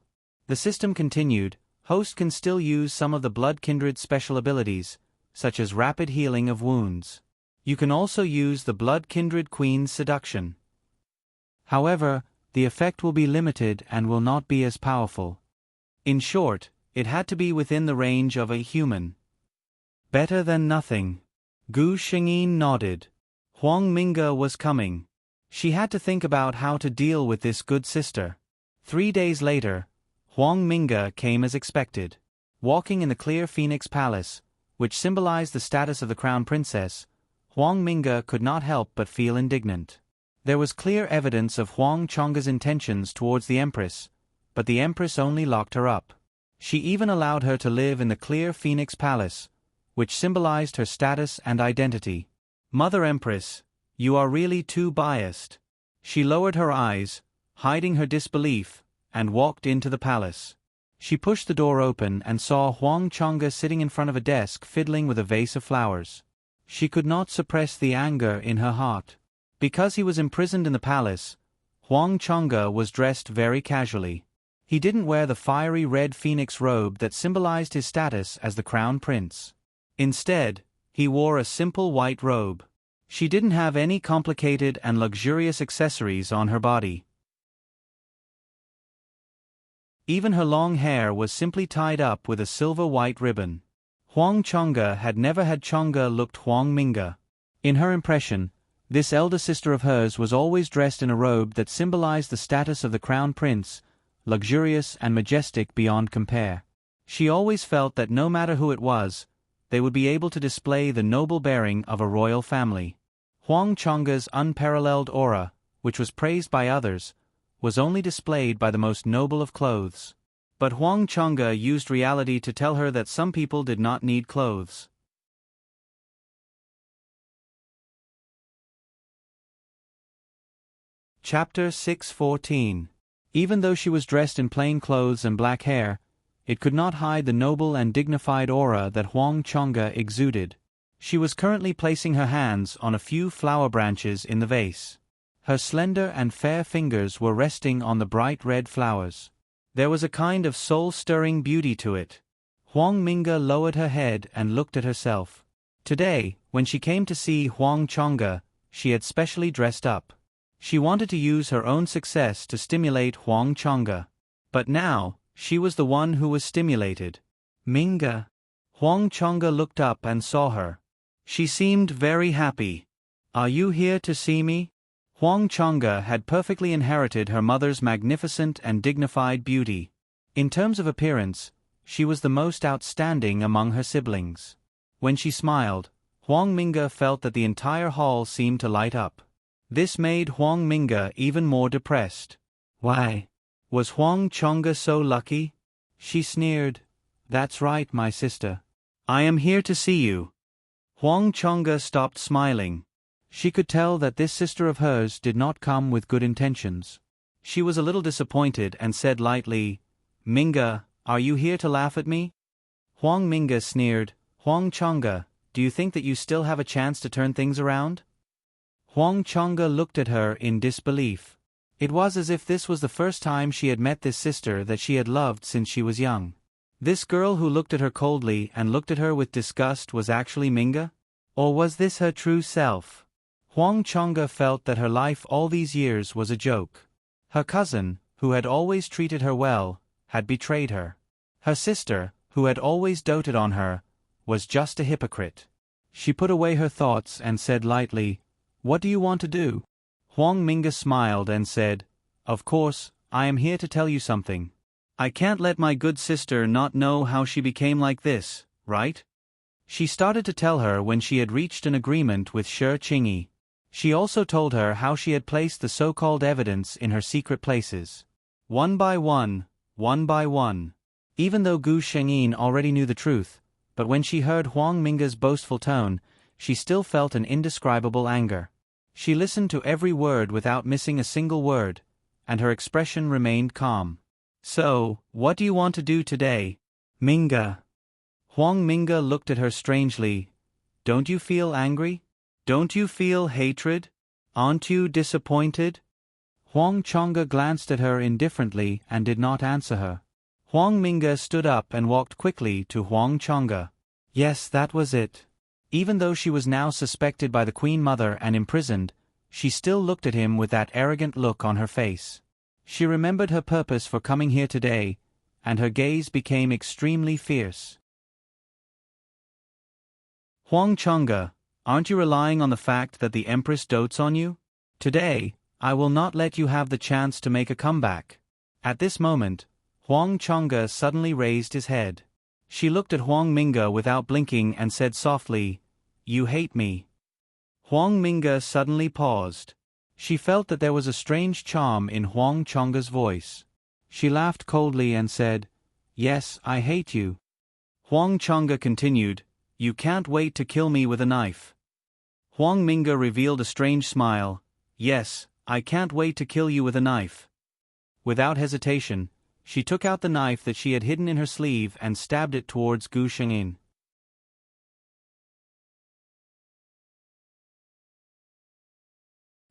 The system continued, host can still use some of the blood kindred's special abilities, such as rapid healing of wounds. You can also use the blood kindred queen's seduction. However, the effect will be limited and will not be as powerful. In short, it had to be within the range of a human. Better than nothing. Gu Shengyin nodded. Huang Mingge was coming. She had to think about how to deal with this good sister. 3 days later, Huang Mingge came as expected. Walking in the clear Phoenix Palace, which symbolized the status of the crown princess, Huang Mingge could not help but feel indignant. There was clear evidence of Huang Chang'e's intentions towards the Empress, but the Empress only locked her up. She even allowed her to live in the clear Phoenix Palace, which symbolized her status and identity. Mother Empress, you are really too biased. She lowered her eyes, hiding her disbelief, and walked into the palace. She pushed the door open and saw Huang Chang'e sitting in front of a desk fiddling with a vase of flowers. She could not suppress the anger in her heart. Because he was imprisoned in the palace, Huang Chang'e was dressed very casually. He didn't wear the fiery red phoenix robe that symbolized his status as the crown prince. Instead, he wore a simple white robe. She didn't have any complicated and luxurious accessories on her body. Even her long hair was simply tied up with a silver white ribbon. Huang Chang'e had never had Chang'e looked Huang Mingge. In her impression, this elder sister of hers was always dressed in a robe that symbolized the status of the crown prince, luxurious and majestic beyond compare. She always felt that no matter who it was, they would be able to display the noble bearing of a royal family. Huang Chang'e's unparalleled aura, which was praised by others, was only displayed by the most noble of clothes. But Huang Chang'e used reality to tell her that some people did not need clothes. Chapter 614. Even though she was dressed in plain clothes and black hair, it could not hide the noble and dignified aura that Huang Chang'e exuded. She was currently placing her hands on a few flower branches in the vase. Her slender and fair fingers were resting on the bright red flowers. There was a kind of soul-stirring beauty to it. Huang Mingge lowered her head and looked at herself. Today, when she came to see Huang Chang'e, she had specially dressed up. She wanted to use her own success to stimulate Huang Chang'e. But now, she was the one who was stimulated. Mingge. Huang Chang'e looked up and saw her. She seemed very happy. Are you here to see me? Huang Chang'e had perfectly inherited her mother's magnificent and dignified beauty. In terms of appearance, she was the most outstanding among her siblings. When she smiled, Huang Mingge felt that the entire hall seemed to light up. This made Huang Mingge even more depressed. Why? Was Huang Chang'e so lucky? She sneered. That's right, my sister. I am here to see you. Huang Chang'e stopped smiling. She could tell that this sister of hers did not come with good intentions. She was a little disappointed and said lightly, Mingge, are you here to laugh at me? Huang Mingge sneered, Huang Chang'e, do you think that you still have a chance to turn things around? Huang Chang'e looked at her in disbelief. It was as if this was the first time she had met this sister that she had loved since she was young. This girl who looked at her coldly and looked at her with disgust was actually Mingge? Or was this her true self? Huang Chang'e felt that her life all these years was a joke. Her cousin, who had always treated her well, had betrayed her. Her sister, who had always doted on her, was just a hypocrite. She put away her thoughts and said lightly, "What do you want to do?" Huang Minga smiled and said, "Of course, I am here to tell you something. I can't let my good sister not know how she became like this, right?" She started to tell her when she had reached an agreement with Shi Qingyi. She also told her how she had placed the so-called evidence in her secret places. One by one, one by one. Even though Gu Shengyin already knew the truth, but when she heard Huang Minga's boastful tone, she still felt an indescribable anger. She listened to every word without missing a single word, and her expression remained calm. "So, what do you want to do today, Minga?" Huang Minga looked at her strangely. "Don't you feel angry? Don't you feel hatred? Aren't you disappointed?" Huang Chonga glanced at her indifferently and did not answer her. Huang Minga stood up and walked quickly to Huang Chonga. Yes, that was it. Even though she was now suspected by the Queen Mother and imprisoned, she still looked at him with that arrogant look on her face. She remembered her purpose for coming here today, and her gaze became extremely fierce. "Huang Chonga, aren't you relying on the fact that the Empress dotes on you? Today, I will not let you have the chance to make a comeback." At this moment, Huang Chonga suddenly raised his head. She looked at Huang Minga without blinking and said softly, "You hate me." Huang Minga suddenly paused. She felt that there was a strange charm in Huang Chonga's voice. She laughed coldly and said, "Yes, I hate you." Huang Chonga continued, "You can't wait to kill me with a knife." Huang Minga revealed a strange smile. "Yes, I can't wait to kill you with a knife." Without hesitation, she took out the knife that she had hidden in her sleeve and stabbed it towards Gu Shengyin.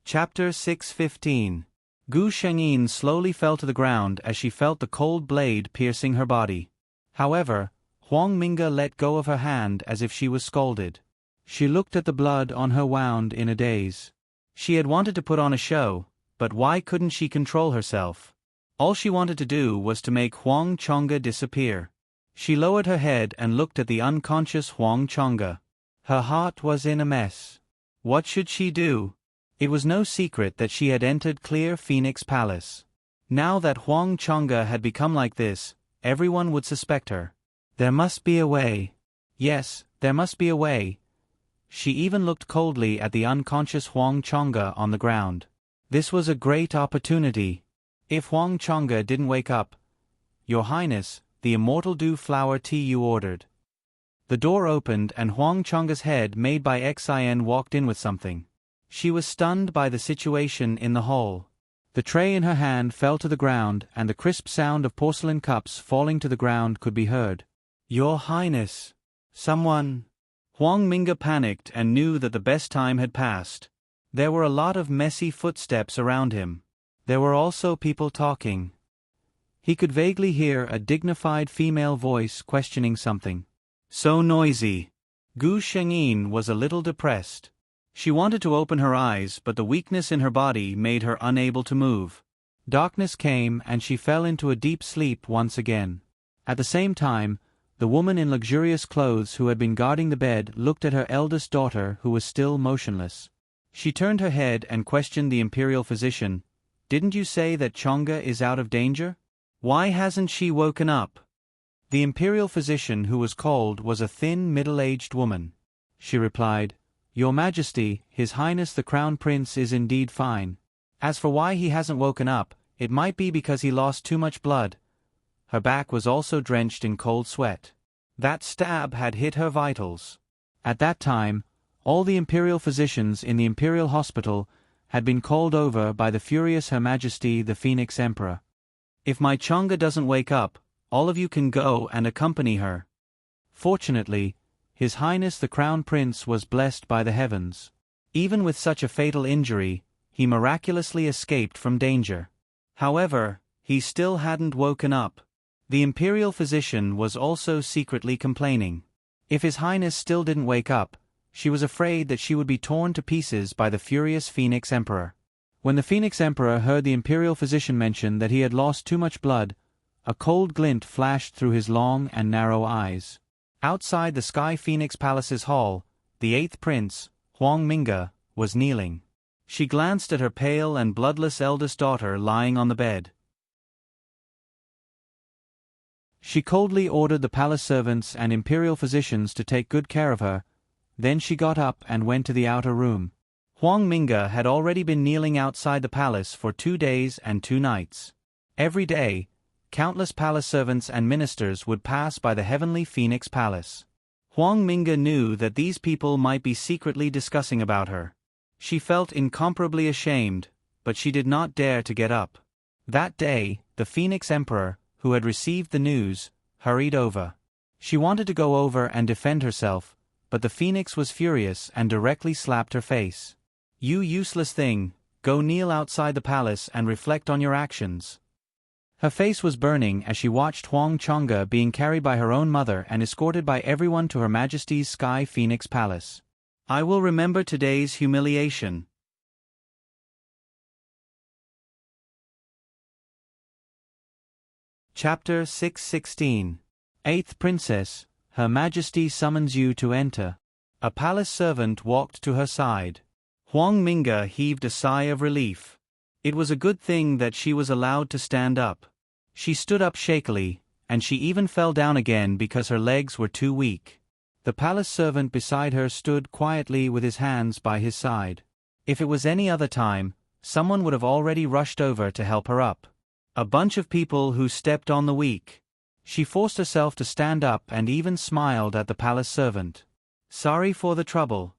Chapter 6:15. Gu Shengyin slowly fell to the ground as she felt the cold blade piercing her body. However, Huang Minga let go of her hand as if she was scalded. She looked at the blood on her wound in a daze. She had wanted to put on a show, but why couldn't she control herself? All she wanted to do was to make Huang Chonga disappear. She lowered her head and looked at the unconscious Huang Chonga. Her heart was in a mess. What should she do? It was no secret that she had entered Clear Phoenix Palace. Now that Huang Chonga had become like this, everyone would suspect her. There must be a way. Yes, there must be a way. She even looked coldly at the unconscious Huang Chonga on the ground. This was a great opportunity. If Huang Chonga didn't wake up, "Your Highness, the immortal dew flower tea you ordered." The door opened and Huang Chonga's head made by Xin walked in with something. She was stunned by the situation in the hall. The tray in her hand fell to the ground and the crisp sound of porcelain cups falling to the ground could be heard. "Your Highness, someone." Huang Minga panicked and knew that the best time had passed. There were a lot of messy footsteps around him. There were also people talking. He could vaguely hear a dignified female voice questioning something. So noisy. Gu Shengyin was a little depressed. She wanted to open her eyes, but the weakness in her body made her unable to move. Darkness came and she fell into a deep sleep once again. At the same time, the woman in luxurious clothes who had been guarding the bed looked at her eldest daughter who was still motionless. She turned her head and questioned the imperial physician. "Didn't you say that Chonga is out of danger? Why hasn't she woken up?" The imperial physician who was called was a thin, middle-aged woman. She replied, "Your Majesty, His Highness the Crown Prince is indeed fine. As for why he hasn't woken up, it might be because he lost too much blood." Her back was also drenched in cold sweat. That stab had hit her vitals. At that time, all the imperial physicians in the imperial hospital had been called over by the furious Her Majesty the Phoenix Emperor. "If my Chonga doesn't wake up, all of you can go and accompany her." Fortunately, His Highness the Crown Prince was blessed by the heavens. Even with such a fatal injury, he miraculously escaped from danger. However, he still hadn't woken up. The imperial physician was also secretly complaining. If His Highness still didn't wake up, she was afraid that she would be torn to pieces by the furious Phoenix Emperor. When the Phoenix Emperor heard the imperial physician mention that he had lost too much blood, a cold glint flashed through his long and narrow eyes. Outside the Sky Phoenix Palace's hall, the eighth prince, Huang Minge, was kneeling. She glanced at her pale and bloodless eldest daughter lying on the bed. She coldly ordered the palace servants and imperial physicians to take good care of her. Then she got up and went to the outer room. Huang Minge had already been kneeling outside the palace for 2 days and 2 nights. Every day, countless palace servants and ministers would pass by the heavenly Phoenix Palace. Huang Minge knew that these people might be secretly discussing about her. She felt incomparably ashamed, but she did not dare to get up. That day, the Phoenix Emperor, who had received the news, hurried over. She wanted to go over and defend herself, but the Phoenix was furious and directly slapped her face. "You useless thing, go kneel outside the palace and reflect on your actions." Her face was burning as she watched Huang Changge being carried by her own mother and escorted by everyone to Her Majesty's Sky Phoenix Palace. "I will remember today's humiliation." Chapter 616. Eighth Princess, Her Majesty summons you to enter. A palace servant walked to her side. Huang Minge heaved a sigh of relief. It was a good thing that she was allowed to stand up. She stood up shakily, and she even fell down again because her legs were too weak. The palace servant beside her stood quietly with his hands by his side. If it was any other time, someone would have already rushed over to help her up. A bunch of people who stepped on the weak. She forced herself to stand up and even smiled at the palace servant. "Sorry for the trouble."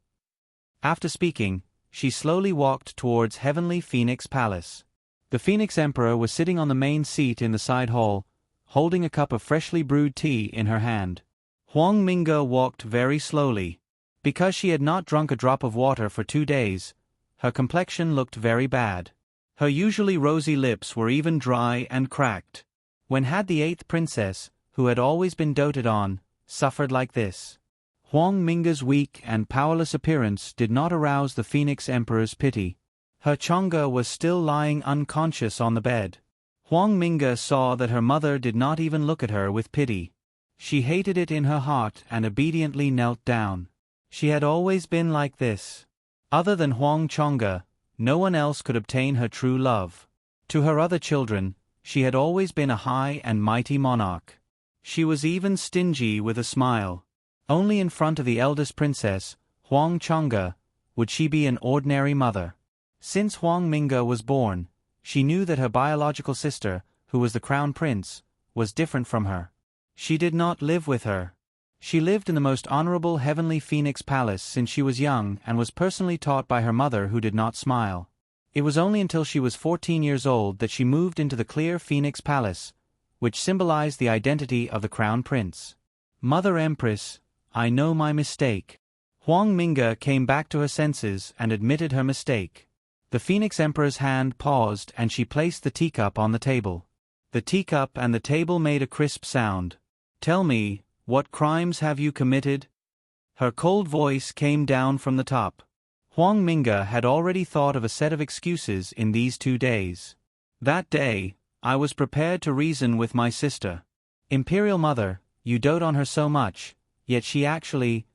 After speaking, she slowly walked towards Heavenly Phoenix Palace. The Phoenix Emperor was sitting on the main seat in the side hall, holding a cup of freshly brewed tea in her hand. Huang Minge walked very slowly. Because she had not drunk a drop of water for 2 days, her complexion looked very bad. Her usually rosy lips were even dry and cracked. When had the eighth princess, who had always been doted on, suffered like this? Huang Minge's weak and powerless appearance did not arouse the Phoenix Emperor's pity. Her Changge was still lying unconscious on the bed. Huang Minge saw that her mother did not even look at her with pity. She hated it in her heart and obediently knelt down. She had always been like this. Other than Huang Changge, no one else could obtain her true love. To her other children, she had always been a high and mighty monarch. She was even stingy with a smile. Only in front of the eldest princess, Huang Changge, would she be an ordinary mother. Since Huang Minge was born, she knew that her biological sister, who was the crown prince, was different from her. She did not live with her. She lived in the most honorable heavenly Phoenix Palace since she was young and was personally taught by her mother, who did not smile. It was only until she was 14 years old that she moved into the clear Phoenix Palace, which symbolized the identity of the crown prince. "Mother Empress, I know my mistake." Huang Minge came back to her senses and admitted her mistake. The Phoenix Emperor's hand paused and she placed the teacup on the table. The teacup and the table made a crisp sound. "Tell me, what crimes have you committed?" Her cold voice came down from the top. Huang Minge had already thought of a set of excuses in these 2 days. "That day, I was prepared to reason with my sister. Imperial Mother, you dote on her so much, yet she actually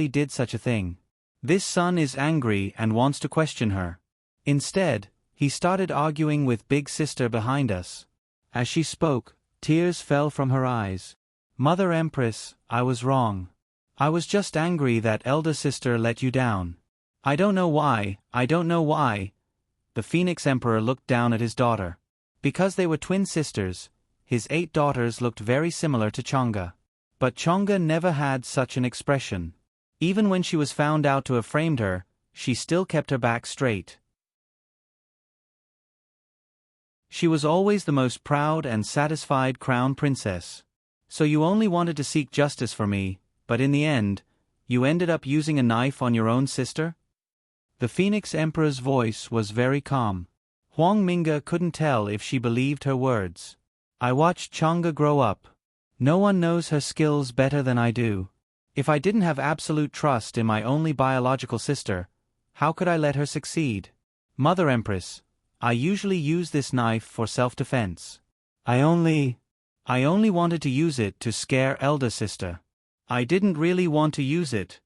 did such a thing. This son is angry and wants to question her." Instead, he started arguing with Big Sister behind us. As she spoke, tears fell from her eyes. "Mother Empress, I was wrong. I was just angry that elder sister let you down. I don't know why. The Phoenix Emperor looked down at his daughter. Because they were twin sisters, his 8 daughters looked very similar to Changge. But Changge never had such an expression. Even when she was found out to have framed her, she still kept her back straight. She was always the most proud and satisfied crown princess. "So you only wanted to seek justice for me, but in the end, you ended up using a knife on your own sister?" The Phoenix Emperor's voice was very calm. Huang Minge couldn't tell if she believed her words. "I watched Changge grow up. No one knows her skills better than I do. If I didn't have absolute trust in my only biological sister, how could I let her succeed? Mother Empress, I usually use this knife for self-defense. I only wanted to use it to scare elder sister." I didn't really want to use it.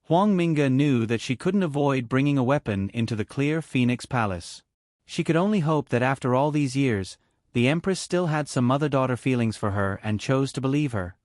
Huang Minge knew that she couldn't avoid bringing a weapon into the clear Phoenix Palace. She could only hope that after all these years, the Empress still had some mother-daughter feelings for her and chose to believe her.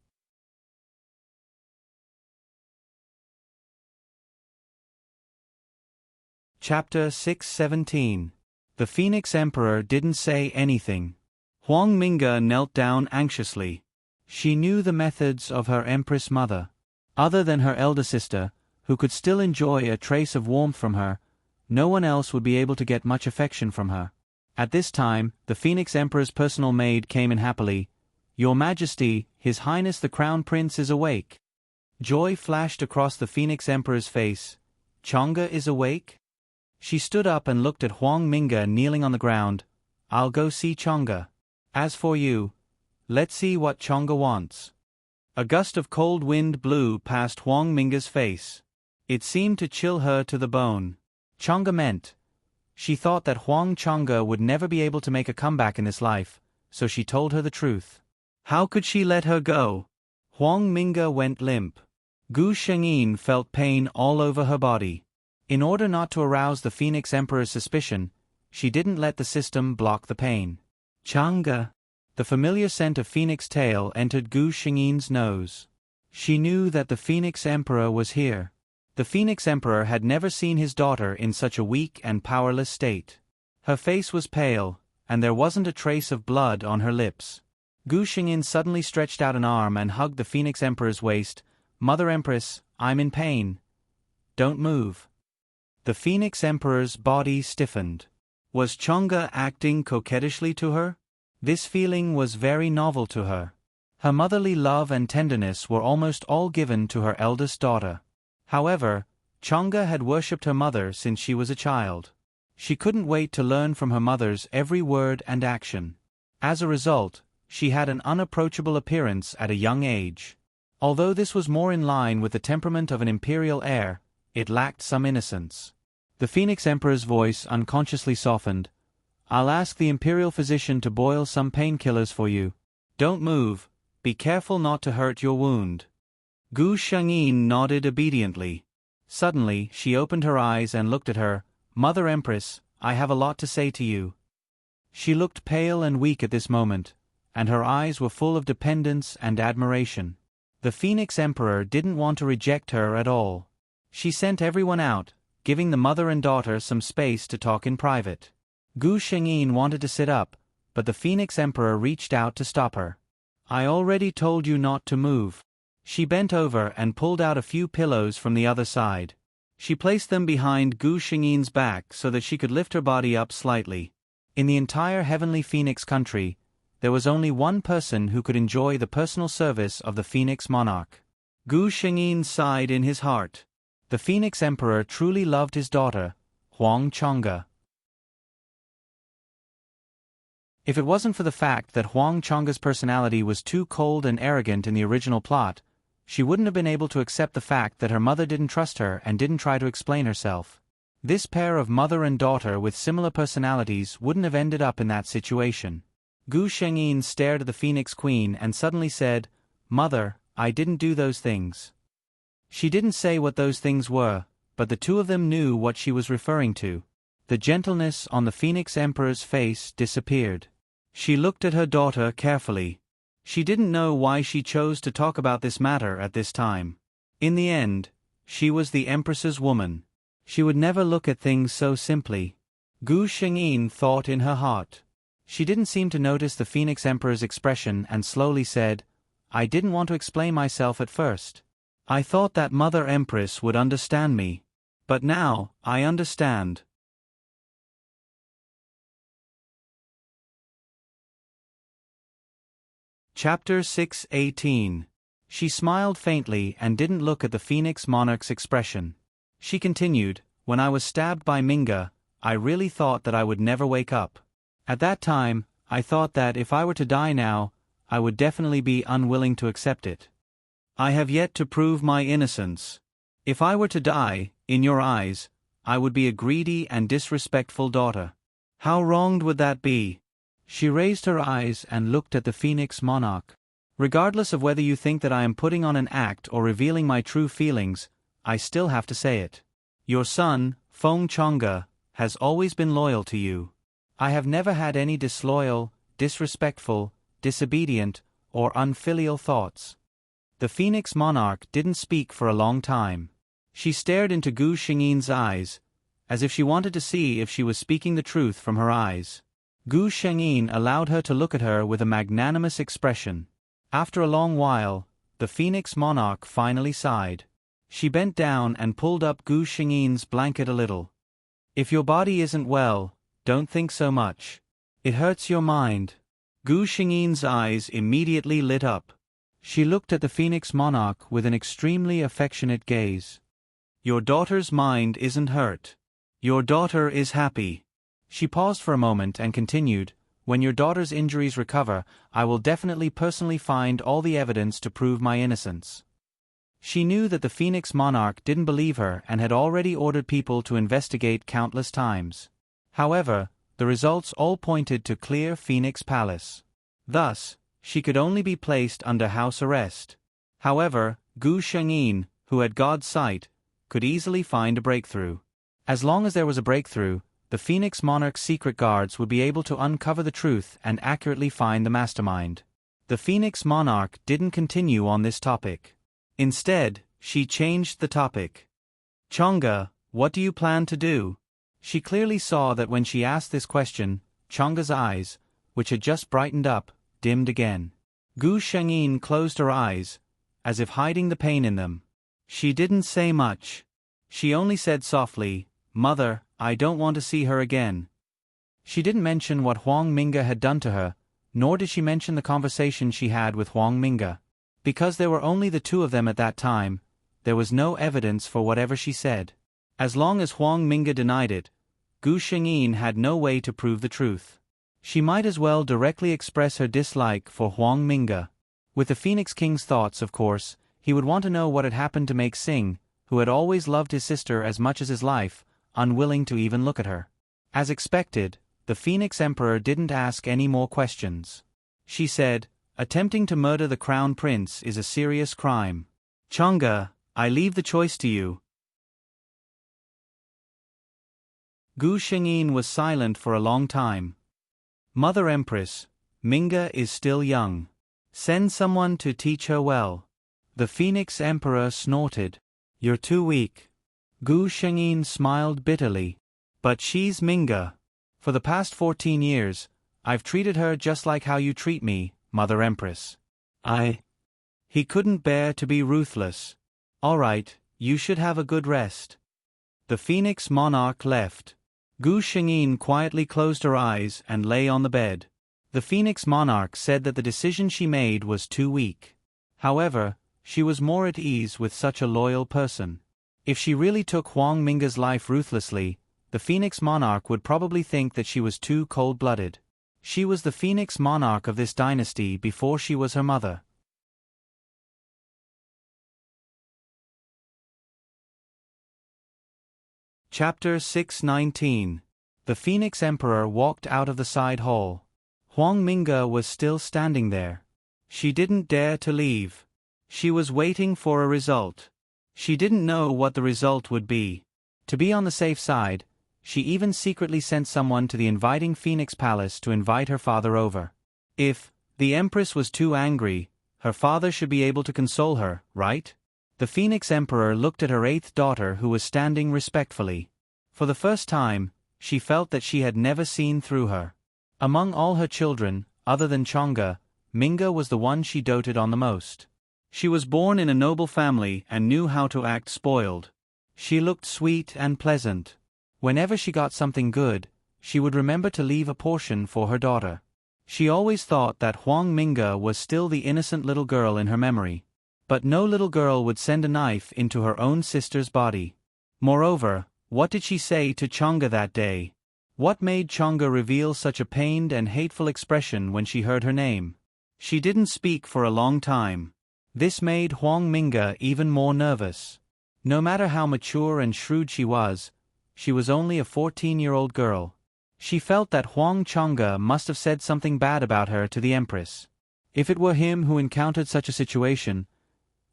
Chapter 617. The Phoenix Emperor didn't say anything. Huang Minge knelt down anxiously. She knew the methods of her Empress mother. Other than her elder sister, who could still enjoy a trace of warmth from her, no one else would be able to get much affection from her. At this time, the Phoenix Emperor's personal maid came in happily. "Your Majesty, His Highness the Crown Prince is awake." Joy flashed across the Phoenix Emperor's face. "Chang'e is awake?" She stood up and looked at Huang Minge kneeling on the ground. "I'll go see Chang'e. As for you, let's see what Chang'e wants." A gust of cold wind blew past Huang Minge's face. It seemed to chill her to the bone. Chang'e meant. She thought that Huang Chang'e would never be able to make a comeback in this life, so she told her the truth. How could she let her go? Huang Minge went limp. Gu Shengyin felt pain all over her body. In order not to arouse the Phoenix Emperor's suspicion, she didn't let the system block the pain. Chang'e. The familiar scent of phoenix tail entered Gu Shengyin's nose. She knew that the Phoenix Emperor was here. The Phoenix Emperor had never seen his daughter in such a weak and powerless state. Her face was pale, and there wasn't a trace of blood on her lips. Gu Shengyin suddenly stretched out an arm and hugged the Phoenix Emperor's waist. "Mother Empress, I'm in pain. Don't move." The Phoenix Emperor's body stiffened. Was Chang'e acting coquettishly to her? This feeling was very novel to her. Her motherly love and tenderness were almost all given to her eldest daughter. However, Chang'e had worshipped her mother since she was a child. She couldn't wait to learn from her mother's every word and action. As a result, she had an unapproachable appearance at a young age. Although this was more in line with the temperament of an imperial heir, it lacked some innocence. The Phoenix Emperor's voice unconsciously softened. "I'll ask the imperial physician to boil some painkillers for you. Don't move. Be careful not to hurt your wound." Gu Shengyin nodded obediently. Suddenly, she opened her eyes and looked at her. "Mother Empress, I have a lot to say to you." She looked pale and weak at this moment, and her eyes were full of dependence and admiration. The Phoenix Emperor didn't want to reject her at all. She sent everyone out, giving the mother and daughter some space to talk in private. Gu Shengyin wanted to sit up, but the Phoenix Emperor reached out to stop her. "I already told you not to move." She bent over and pulled out a few pillows from the other side. She placed them behind Gu Shengyin's back so that she could lift her body up slightly. In the entire Heavenly Phoenix country, there was only one person who could enjoy the personal service of the Phoenix Monarch. Gu Shengyin sighed in his heart. The Phoenix Emperor truly loved his daughter, Huang Chang'e. If it wasn't for the fact that Huang Chang'e's personality was too cold and arrogant in the original plot, she wouldn't have been able to accept the fact that her mother didn't trust her and didn't try to explain herself. This pair of mother and daughter with similar personalities wouldn't have ended up in that situation. Gu Shengyin stared at the Phoenix Queen and suddenly said, "Mother, I didn't do those things." She didn't say what those things were, but the two of them knew what she was referring to. The gentleness on the Phoenix Emperor's face disappeared. She looked at her daughter carefully. She didn't know why she chose to talk about this matter at this time. In the end, she was the Empress's woman. She would never look at things so simply. Gu Shengyin thought in her heart. She didn't seem to notice the Phoenix Emperor's expression and slowly said, "I didn't want to explain myself at first. I thought that Mother Empress would understand me. But now, I understand." Chapter 618. She smiled faintly and didn't look at the Phoenix Monarch's expression. She continued, "When I was stabbed by Minge, I really thought that I would never wake up. At that time, I thought that if I were to die now, I would definitely be unwilling to accept it. I have yet to prove my innocence. If I were to die, in your eyes, I would be a greedy and disrespectful daughter. How wronged would that be?" She raised her eyes and looked at the Phoenix Monarch. Regardless of whether you think that I am putting on an act or revealing my true feelings, I still have to say it. Your son, Feng Chang'e, has always been loyal to you. I have never had any disloyal, disrespectful, disobedient, or unfilial thoughts. The Phoenix monarch didn't speak for a long time. She stared into Gu Shengyin's eyes, as if she wanted to see if she was speaking the truth from her eyes. Gu Shengyin allowed her to look at her with a magnanimous expression. After a long while, the Phoenix monarch finally sighed. She bent down and pulled up Gu Shengyin's blanket a little. If your body isn't well, don't think so much. It hurts your mind. Gu Shengyin's eyes immediately lit up. She looked at the Phoenix monarch with an extremely affectionate gaze. Your daughter's mind isn't hurt. Your daughter is happy. She paused for a moment and continued, when your daughter's injuries recover, I will definitely personally find all the evidence to prove my innocence. She knew that the Phoenix monarch didn't believe her and had already ordered people to investigate countless times. However, the results all pointed to clear Phoenix Palace. Thus, she could only be placed under house arrest. However, Gu Shengyin, who had God's sight, could easily find a breakthrough. As long as there was a breakthrough, the Phoenix monarch's secret guards would be able to uncover the truth and accurately find the mastermind. The Phoenix monarch didn't continue on this topic. Instead, she changed the topic. Chang'e, what do you plan to do? She clearly saw that when she asked this question, Chang'e's eyes, which had just brightened up, dimmed again. Gu Shengyin closed her eyes, as if hiding the pain in them. She didn't say much. She only said softly, Mother, I don't want to see her again. She didn't mention what Huang Mingge had done to her, nor did she mention the conversation she had with Huang Mingge. Because there were only the two of them at that time, there was no evidence for whatever she said. As long as Huang Mingge denied it, Gu Shengyin had no way to prove the truth. She might as well directly express her dislike for Huang Mingge. With the Phoenix King's thoughts, of course, he would want to know what had happened to make Xing, who had always loved his sister as much as his life, unwilling to even look at her. As expected, the Phoenix Emperor didn't ask any more questions. She said, attempting to murder the Crown Prince is a serious crime. Chang'e, I leave the choice to you. Gu Shengyin was silent for a long time. Mother Empress, Mingge is still young. Send someone to teach her well. The Phoenix Emperor snorted. You're too weak. Gu Shengyin smiled bitterly. But she's Mingge. For the past 14 years, I've treated her just like how you treat me, Mother Empress. He couldn't bear to be ruthless. All right, you should have a good rest. The Phoenix monarch left. Gu Shengyin quietly closed her eyes and lay on the bed. The Phoenix monarch said that the decision she made was too weak. However, she was more at ease with such a loyal person. If she really took Huang Mingge's life ruthlessly, the Phoenix monarch would probably think that she was too cold-blooded. She was the Phoenix monarch of this dynasty before she was her mother. Chapter 619. The Phoenix Emperor walked out of the side hall. Huang Mingge was still standing there. She didn't dare to leave. She was waiting for a result. She didn't know what the result would be. To be on the safe side, she even secretly sent someone to the inviting Phoenix Palace to invite her father over. If the Empress was too angry, her father should be able to console her, right? The Phoenix Emperor looked at her eighth daughter who was standing respectfully. For the first time, she felt that she had never seen through her. Among all her children, other than Chang'e, Mingge was the one she doted on the most. She was born in a noble family and knew how to act spoiled. She looked sweet and pleasant. Whenever she got something good, she would remember to leave a portion for her daughter. She always thought that Huang Mingge was still the innocent little girl in her memory. But no little girl would send a knife into her own sister's body. Moreover, what did she say to Chang'e that day? What made Chang'e reveal such a pained and hateful expression when she heard her name? She didn't speak for a long time. This made Huang Mingge even more nervous. No matter how mature and shrewd she was only a 14-year-old girl. She felt that Huang Chang'e must have said something bad about her to the Empress. If it were him who encountered such a situation,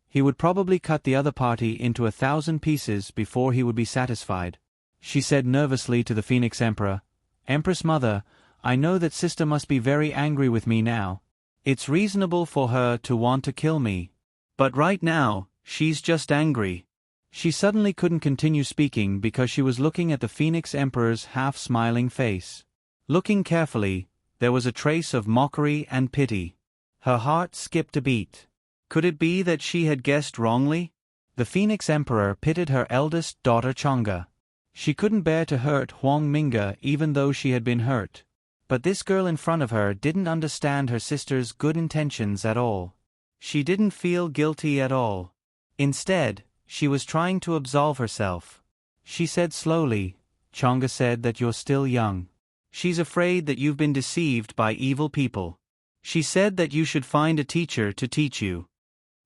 he would probably cut the other party into 1,000 pieces before he would be satisfied. She said nervously to the Phoenix Emperor, "Empress Mother, I know that sister must be very angry with me now. It's reasonable for her to want to kill me. But right now, she's just angry." She suddenly couldn't continue speaking because she was looking at the Phoenix Emperor's half-smiling face. Looking carefully, there was a trace of mockery and pity. Her heart skipped a beat. Could it be that she had guessed wrongly? The Phoenix Emperor pitied her eldest daughter Chang'e. She couldn't bear to hurt Huang Minge even though she had been hurt. But this girl in front of her didn't understand her sister's good intentions at all. She didn't feel guilty at all. Instead, she was trying to absolve herself. She said slowly, "Chang'e said that you're still young. She's afraid that you've been deceived by evil people. She said that you should find a teacher to teach you."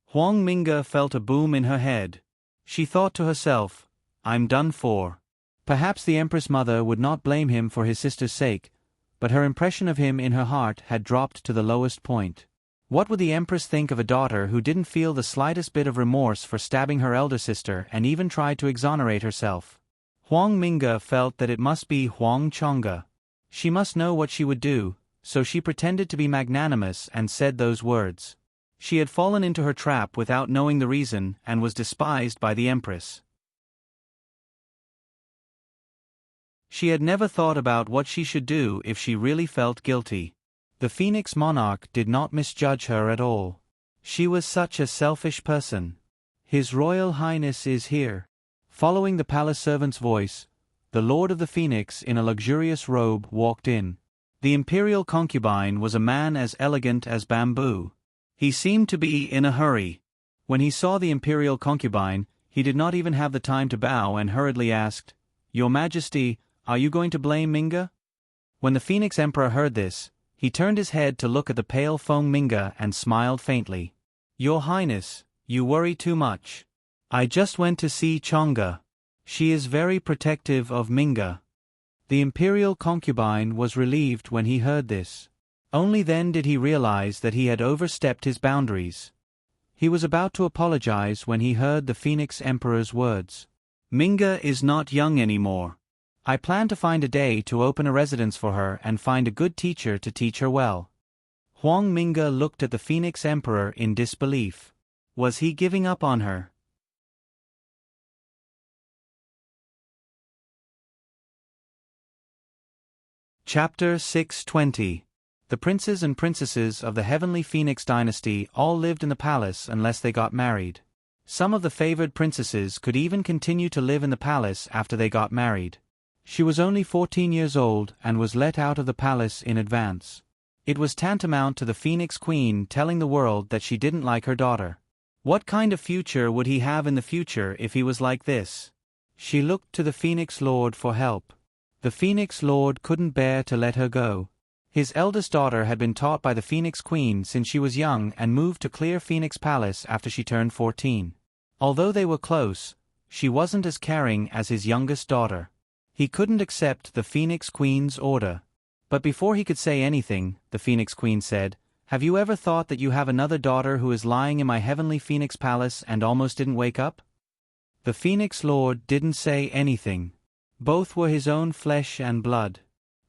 Huang Minge felt a boom in her head. She thought to herself, "I'm done for." Perhaps the Empress Mother would not blame him for his sister's sake, but her impression of him in her heart had dropped to the lowest point. What would the Empress think of a daughter who didn't feel the slightest bit of remorse for stabbing her elder sister and even tried to exonerate herself? Huang Minge felt that it must be Huang Chang'e. She must know what she would do, so she pretended to be magnanimous and said those words. She had fallen into her trap without knowing the reason and was despised by the Empress. She had never thought about what she should do if she really felt guilty. The Phoenix Monarch did not misjudge her at all. She was such a selfish person. "His Royal Highness is here." Following the palace servant's voice, the Lord of the Phoenix in a luxurious robe walked in. The imperial concubine was a man as elegant as bamboo. He seemed to be in a hurry. When he saw the imperial concubine, he did not even have the time to bow and hurriedly asked, "Your Majesty, are you going to blame Minge?" When the Phoenix Emperor heard this, he turned his head to look at the pale Huang Minge and smiled faintly. "Your Highness, you worry too much. I just went to see Chang'e. She is very protective of Minge." The imperial concubine was relieved when he heard this. Only then did he realize that he had overstepped his boundaries. He was about to apologize when he heard the Phoenix Emperor's words. "Minge is not young anymore. I plan to find a day to open a residence for her and find a good teacher to teach her well." Huang Minge looked at the Phoenix Emperor in disbelief. Was he giving up on her? Chapter 620. The princes and princesses of the Heavenly Phoenix dynasty all lived in the palace unless they got married. Some of the favored princesses could even continue to live in the palace after they got married. She was only 14 years old and was let out of the palace in advance. It was tantamount to the Phoenix Queen telling the world that she didn't like her daughter. What kind of future would he have in the future if he was like this? She looked to the Phoenix Lord for help. The Phoenix Lord couldn't bear to let her go. His eldest daughter had been taught by the Phoenix Queen since she was young and moved to Clear Phoenix Palace after she turned 14. Although they were close, she wasn't as caring as his youngest daughter. He couldn't accept the Phoenix Queen's order. But before he could say anything, the Phoenix Queen said, "Have you ever thought that you have another daughter who is lying in my heavenly Phoenix Palace and almost didn't wake up?" The Phoenix Lord didn't say anything. Both were his own flesh and blood.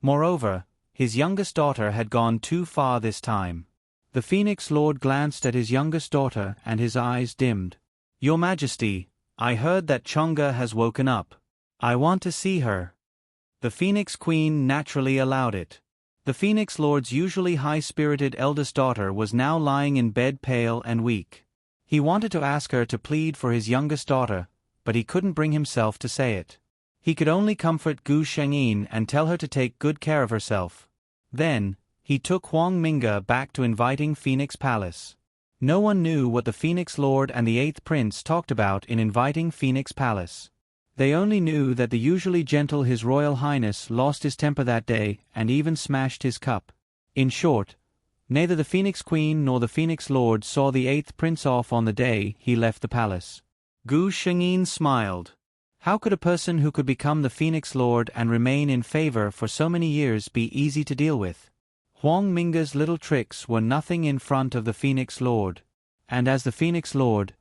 Moreover, his youngest daughter had gone too far this time. The Phoenix Lord glanced at his youngest daughter and his eyes dimmed. "Your Majesty, I heard that Chang'e has woken up. I want to see her." The Phoenix Queen naturally allowed it. The Phoenix Lord's usually high-spirited eldest daughter was now lying in bed pale and weak. He wanted to ask her to plead for his youngest daughter, but he couldn't bring himself to say it. He could only comfort Gu Shengyin and tell her to take good care of herself. Then, he took Huang Minge back to inviting Phoenix Palace. No one knew what the Phoenix Lord and the 8th Prince talked about in inviting Phoenix Palace. They only knew that the usually gentle His Royal Highness lost his temper that day and even smashed his cup. In short, neither the Phoenix Queen nor the Phoenix Lord saw the 8th Prince off on the day he left the palace. Gu Shengyin smiled. How could a person who could become the Phoenix Lord and remain in favor for so many years be easy to deal with? Huang Minga's little tricks were nothing in front of the Phoenix Lord. And as the Phoenix Lord,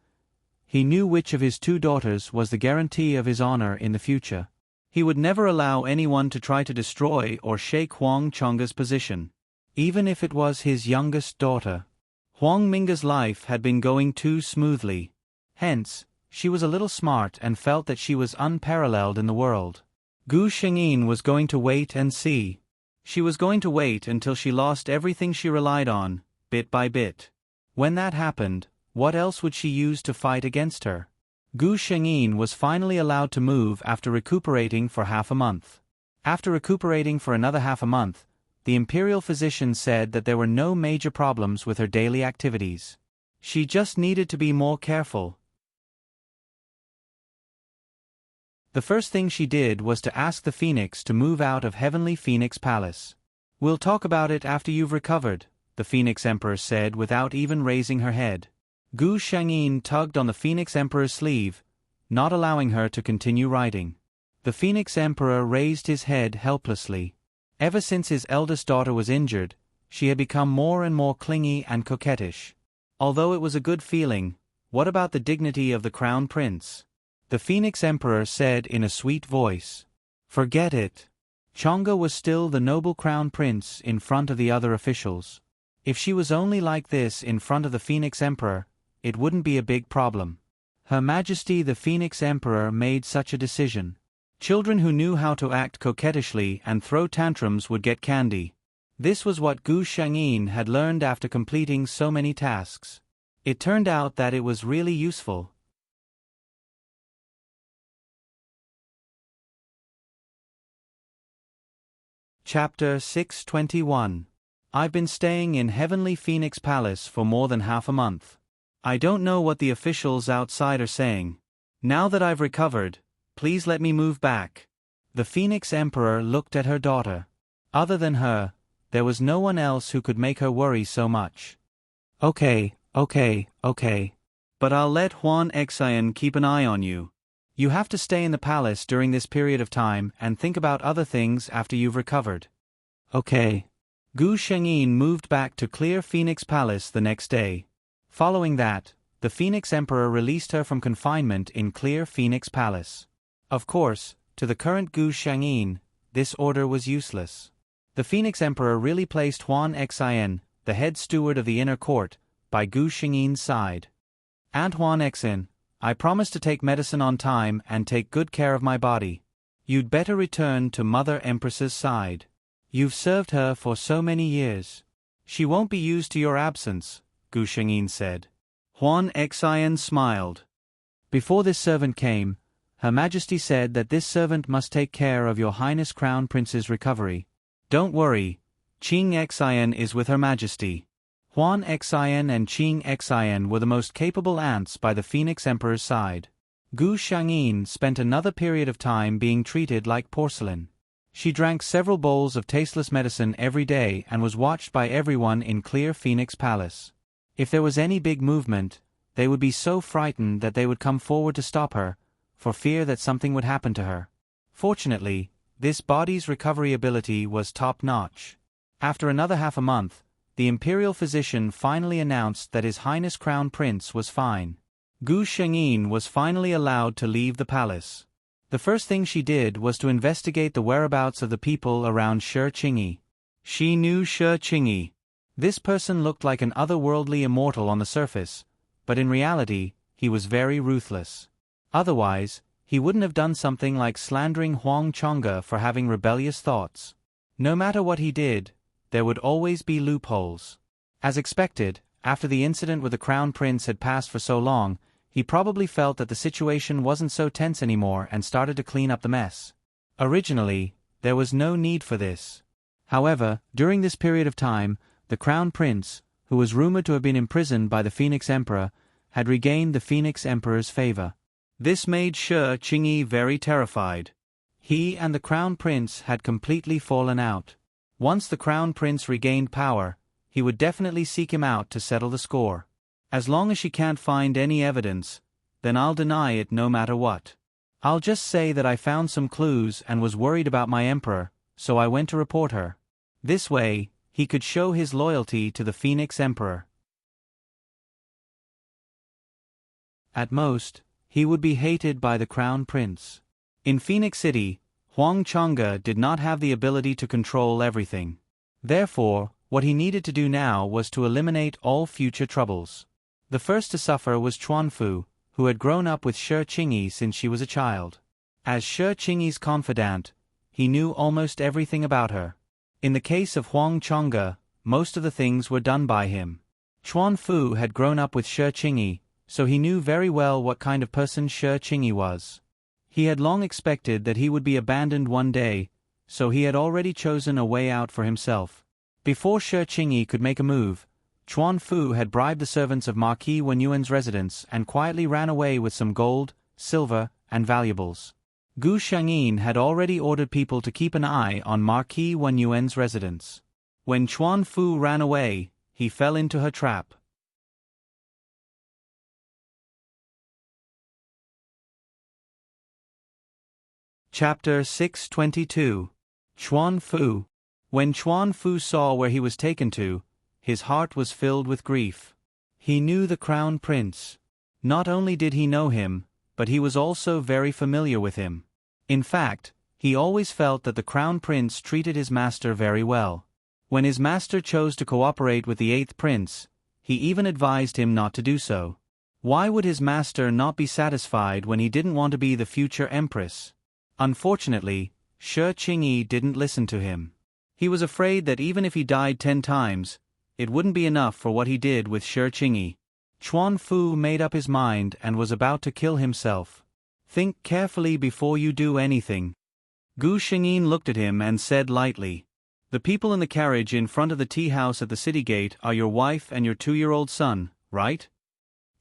he knew which of his two daughters was the guarantee of his honor in the future. He would never allow anyone to try to destroy or shake Huang Chang'e's position, even if it was his youngest daughter. Huang Minga's life had been going too smoothly. Hence, she was a little smart and felt that she was unparalleled in the world. Gu Shengyin was going to wait and see. She was going to wait until she lost everything she relied on, bit by bit. When that happened, what else would she use to fight against her? Gu Shengyin was finally allowed to move after recuperating for half a month. After recuperating for another half a month, the imperial physician said that there were no major problems with her daily activities. She just needed to be more careful. The first thing she did was to ask the Phoenix to move out of Heavenly Phoenix Palace. "We'll talk about it after you've recovered," the Phoenix Emperor said without even raising her head. Gu Shengyin tugged on the Phoenix Emperor's sleeve, not allowing her to continue writing. The Phoenix Emperor raised his head helplessly. Ever since his eldest daughter was injured, she had become more and more clingy and coquettish. Although it was a good feeling, what about the dignity of the Crown Prince? The Phoenix Emperor said in a sweet voice. Forget it. Chang'e was still the noble Crown Prince in front of the other officials. If she was only like this in front of the Phoenix Emperor, it wouldn't be a big problem. Her Majesty the Phoenix Emperor made such a decision. Children who knew how to act coquettishly and throw tantrums would get candy. This was what Gu Shengyin had learned after completing so many tasks. It turned out that it was really useful. Chapter 621. I've been staying in Heavenly Phoenix Palace for more than half a month. I don't know what the officials outside are saying. Now that I've recovered, please let me move back. The Phoenix Emperor looked at her daughter. Other than her, there was no one else who could make her worry so much. Okay. But I'll let Huan Xian keep an eye on you. You have to stay in the palace during this period of time and think about other things after you've recovered. Okay. Gu Shengyin moved back to Clear Phoenix Palace the next day. Following that, the Phoenix Emperor released her from confinement in Clear Phoenix Palace. Of course, to the current Gu Shengyin, this order was useless. The Phoenix Emperor really placed Huan Xian, the head steward of the inner court, by Gu Shengyin's side. Aunt Huan Xian, I promise to take medicine on time and take good care of my body. You'd better return to Mother Empress's side. You've served her for so many years. She won't be used to your absence, Gu Shengyin said. Huan Xian smiled. Before this servant came, Her Majesty said that this servant must take care of your Highness Crown Prince's recovery. Don't worry, Qing Xian is with Her Majesty. Huan Xian and Qing Xian were the most capable aunts by the Phoenix Emperor's side. Gu Shengyin spent another period of time being treated like porcelain. She drank several bowls of tasteless medicine every day and was watched by everyone in Clear Phoenix Palace. If there was any big movement, they would be so frightened that they would come forward to stop her, for fear that something would happen to her. Fortunately, this body's recovery ability was top-notch. After another half a month, the imperial physician finally announced that His Highness Crown Prince was fine. Gu Shengyin was finally allowed to leave the palace. The first thing she did was to investigate the whereabouts of the people around Shi Qingyi. She knew Shi Qingyi. This person looked like an otherworldly immortal on the surface, but in reality, he was very ruthless. Otherwise, he wouldn't have done something like slandering Huang Chang'e for having rebellious thoughts. No matter what he did, there would always be loopholes. As expected, after the incident with the Crown Prince had passed for so long, he probably felt that the situation wasn't so tense anymore and started to clean up the mess. Originally, there was no need for this. However, during this period of time, the Crown Prince, who was rumored to have been imprisoned by the Phoenix Emperor, had regained the Phoenix Emperor's favor. This made Shi Qingyi very terrified. He and the Crown Prince had completely fallen out. Once the Crown Prince regained power, he would definitely seek him out to settle the score. As long as she can't find any evidence, then I'll deny it no matter what. I'll just say that I found some clues and was worried about my emperor, so I went to report her. This way, he could show his loyalty to the Phoenix Emperor. At most, he would be hated by the Crown Prince. In Phoenix City, Huang Chang'e did not have the ability to control everything. Therefore, what he needed to do now was to eliminate all future troubles. The first to suffer was Chuanfu, who had grown up with Shi Qingyi since she was a child. As Shi Qingyi's confidant, he knew almost everything about her. In the case of Huang Chang'e, most of the things were done by him. Chuanfu had grown up with Shi Qingyi, so he knew very well what kind of person Shi Qingyi was. He had long expected that he would be abandoned one day, so he had already chosen a way out for himself. Before Shi Qingyi could make a move, Chuanfu had bribed the servants of Marquis Wenyuan's residence and quietly ran away with some gold, silver, and valuables. Gu Shangyin had already ordered people to keep an eye on Marquis Wenyuan's residence. When Chuanfu ran away, he fell into her trap. Chapter 622. Chuanfu. When Chuanfu saw where he was taken to, his heart was filled with grief. He knew the Crown Prince. Not only did he know him, but he was also very familiar with him. In fact, he always felt that the Crown Prince treated his master very well. When his master chose to cooperate with the 8th Prince, he even advised him not to do so. Why would his master not be satisfied when he didn't want to be the future empress? Unfortunately, Shi Qingyi didn't listen to him. He was afraid that even if he died 10 times, it wouldn't be enough for what he did with Shi Qingyi. Chuanfu made up his mind and was about to kill himself. Think carefully before you do anything. Gu Shangyin looked at him and said lightly, "The people in the carriage in front of the tea house at the city gate are your wife and your 2-year-old son, right?"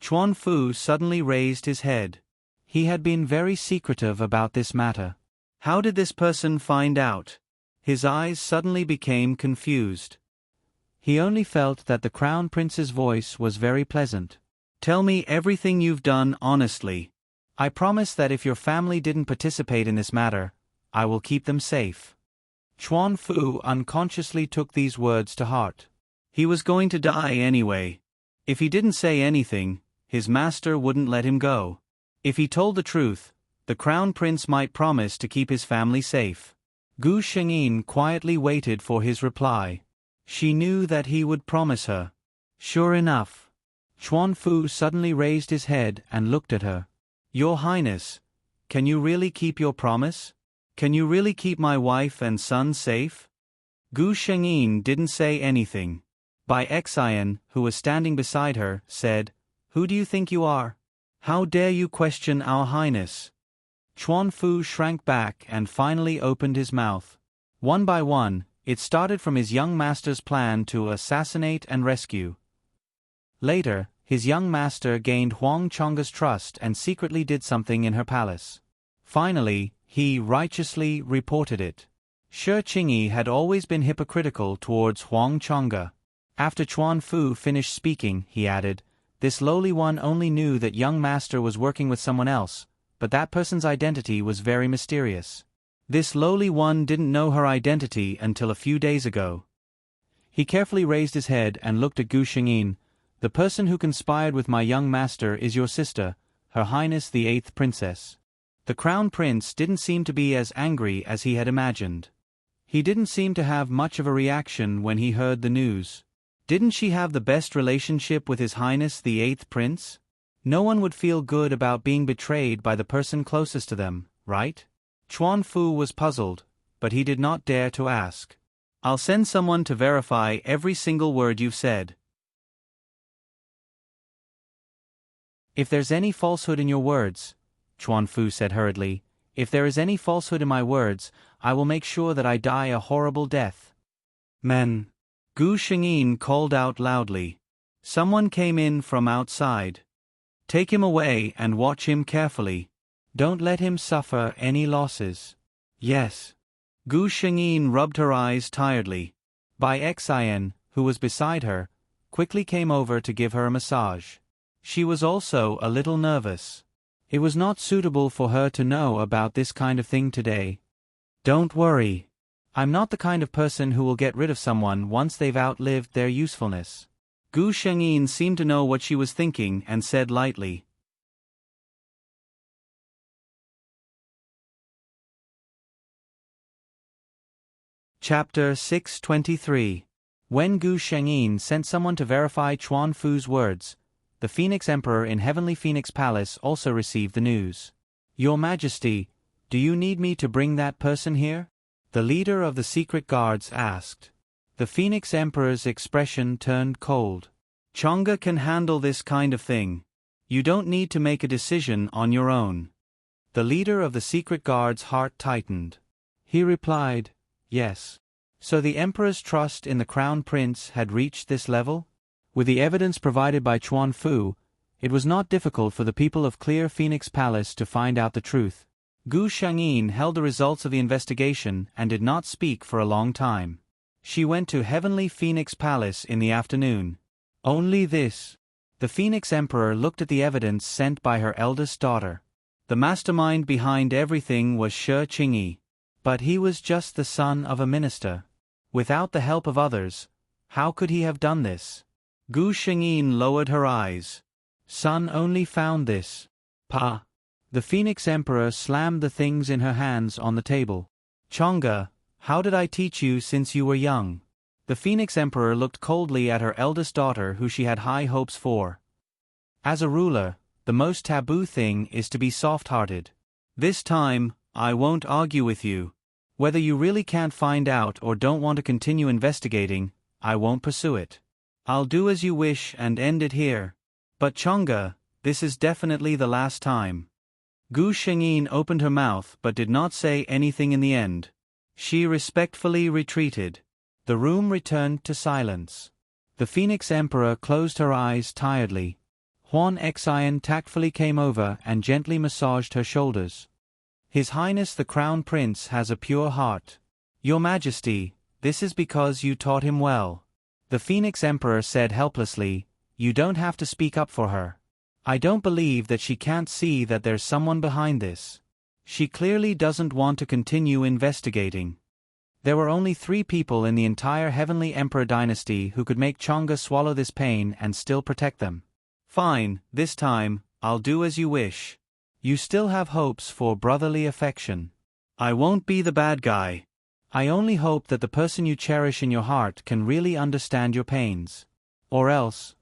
Chuanfu suddenly raised his head. He had been very secretive about this matter. How did this person find out? His eyes suddenly became confused. He only felt that the Crown Prince's voice was very pleasant. "Tell me everything you've done honestly. I promise that if your family didn't participate in this matter, I will keep them safe." Chuanfu unconsciously took these words to heart. He was going to die anyway. If he didn't say anything, his master wouldn't let him go. If he told the truth, the Crown Prince might promise to keep his family safe. Gu Shangyin quietly waited for his reply. She knew that he would promise her. Sure enough. Chuanfu suddenly raised his head and looked at her. "Your Highness, can you really keep your promise? Can you really keep my wife and son safe?" Gu Shangyin didn't say anything. Bai Xian, who was standing beside her, said, "Who do you think you are? How dare you question our Highness?" Chuanfu shrank back and finally opened his mouth. One by one, it started from his young master's plan to assassinate and rescue. Later, his young master gained Huang Chang'e's trust and secretly did something in her palace. Finally, he righteously reported it. Shi Qingyi had always been hypocritical towards Huang Chang'e. After Chuanfu finished speaking, he added, "This lowly one only knew that young master was working with someone else, but that person's identity was very mysterious. This lowly one didn't know her identity until a few days ago." He carefully raised his head and looked at Gu Shangyin. "The person who conspired with my young master is your sister, Her Highness the 8th Princess." The Crown Prince didn't seem to be as angry as he had imagined. He didn't seem to have much of a reaction when he heard the news. Didn't she have the best relationship with His Highness the 8th Prince? No one would feel good about being betrayed by the person closest to them, right? Chuanfu was puzzled, but he did not dare to ask. "I'll send someone to verify every single word you've said. If there's any falsehood in your words," Chuanfu said hurriedly, "if there is any falsehood in my words, I will make sure that I die a horrible death." "Men!" Gu Shangyin called out loudly. Someone came in from outside. "Take him away and watch him carefully. Don't let him suffer any losses." "Yes." Gu Shangyin rubbed her eyes tiredly. Bai Xian, who was beside her, quickly came over to give her a massage. She was also a little nervous. It was not suitable for her to know about this kind of thing today. "Don't worry. I'm not the kind of person who will get rid of someone once they've outlived their usefulness. Gu Shengyin seemed to know what she was thinking and said lightly. Chapter 623. When Gu Shengyin sent someone to verify Chuan Fu's words, the Phoenix Emperor in Heavenly Phoenix Palace also received the news. Your Majesty, do you need me to bring that person here? The leader of the secret guards asked. The Phoenix Emperor's expression turned cold. Chang'e can handle this kind of thing. You don't need to make a decision on your own. The leader of the secret guard's heart tightened. He replied, yes. So the Emperor's trust in the Crown Prince had reached this level? With the evidence provided by Chuan Fu, it was not difficult for the people of Clear Phoenix Palace to find out the truth. Gu Shengyin held the results of the investigation and did not speak for a long time. She went to Heavenly Phoenix Palace in the afternoon. Only this. The Phoenix Emperor looked at the evidence sent by her eldest daughter. The mastermind behind everything was Shi Qingyi. But he was just the son of a minister. Without the help of others, how could he have done this? Gu Shengyin lowered her eyes. Son only found this. Pa. The Phoenix Emperor slammed the things in her hands on the table. Chang'e, how did I teach you since you were young? The Phoenix Emperor looked coldly at her eldest daughter who she had high hopes for. As a ruler, the most taboo thing is to be soft-hearted. This time, I won't argue with you. Whether you really can't find out or don't want to continue investigating, I won't pursue it. I'll do as you wish and end it here. But Chang'e, this is definitely the last time. Gu Shengyin opened her mouth but did not say anything in the end. She respectfully retreated. The room returned to silence. The Phoenix Emperor closed her eyes tiredly. Huan Xian tactfully came over and gently massaged her shoulders. His Highness the Crown Prince has a pure heart. Your Majesty, this is because you taught him well. The Phoenix Emperor said helplessly, you don't have to speak up for her. I don't believe that she can't see that there's someone behind this. She clearly doesn't want to continue investigating. There were only 3 people in the entire Heavenly Emperor dynasty who could make Chang'e swallow this pain and still protect them. Fine, this time, I'll do as you wish. You still have hopes for brotherly affection. I won't be the bad guy. I only hope that the person you cherish in your heart can really understand your pains. Or else.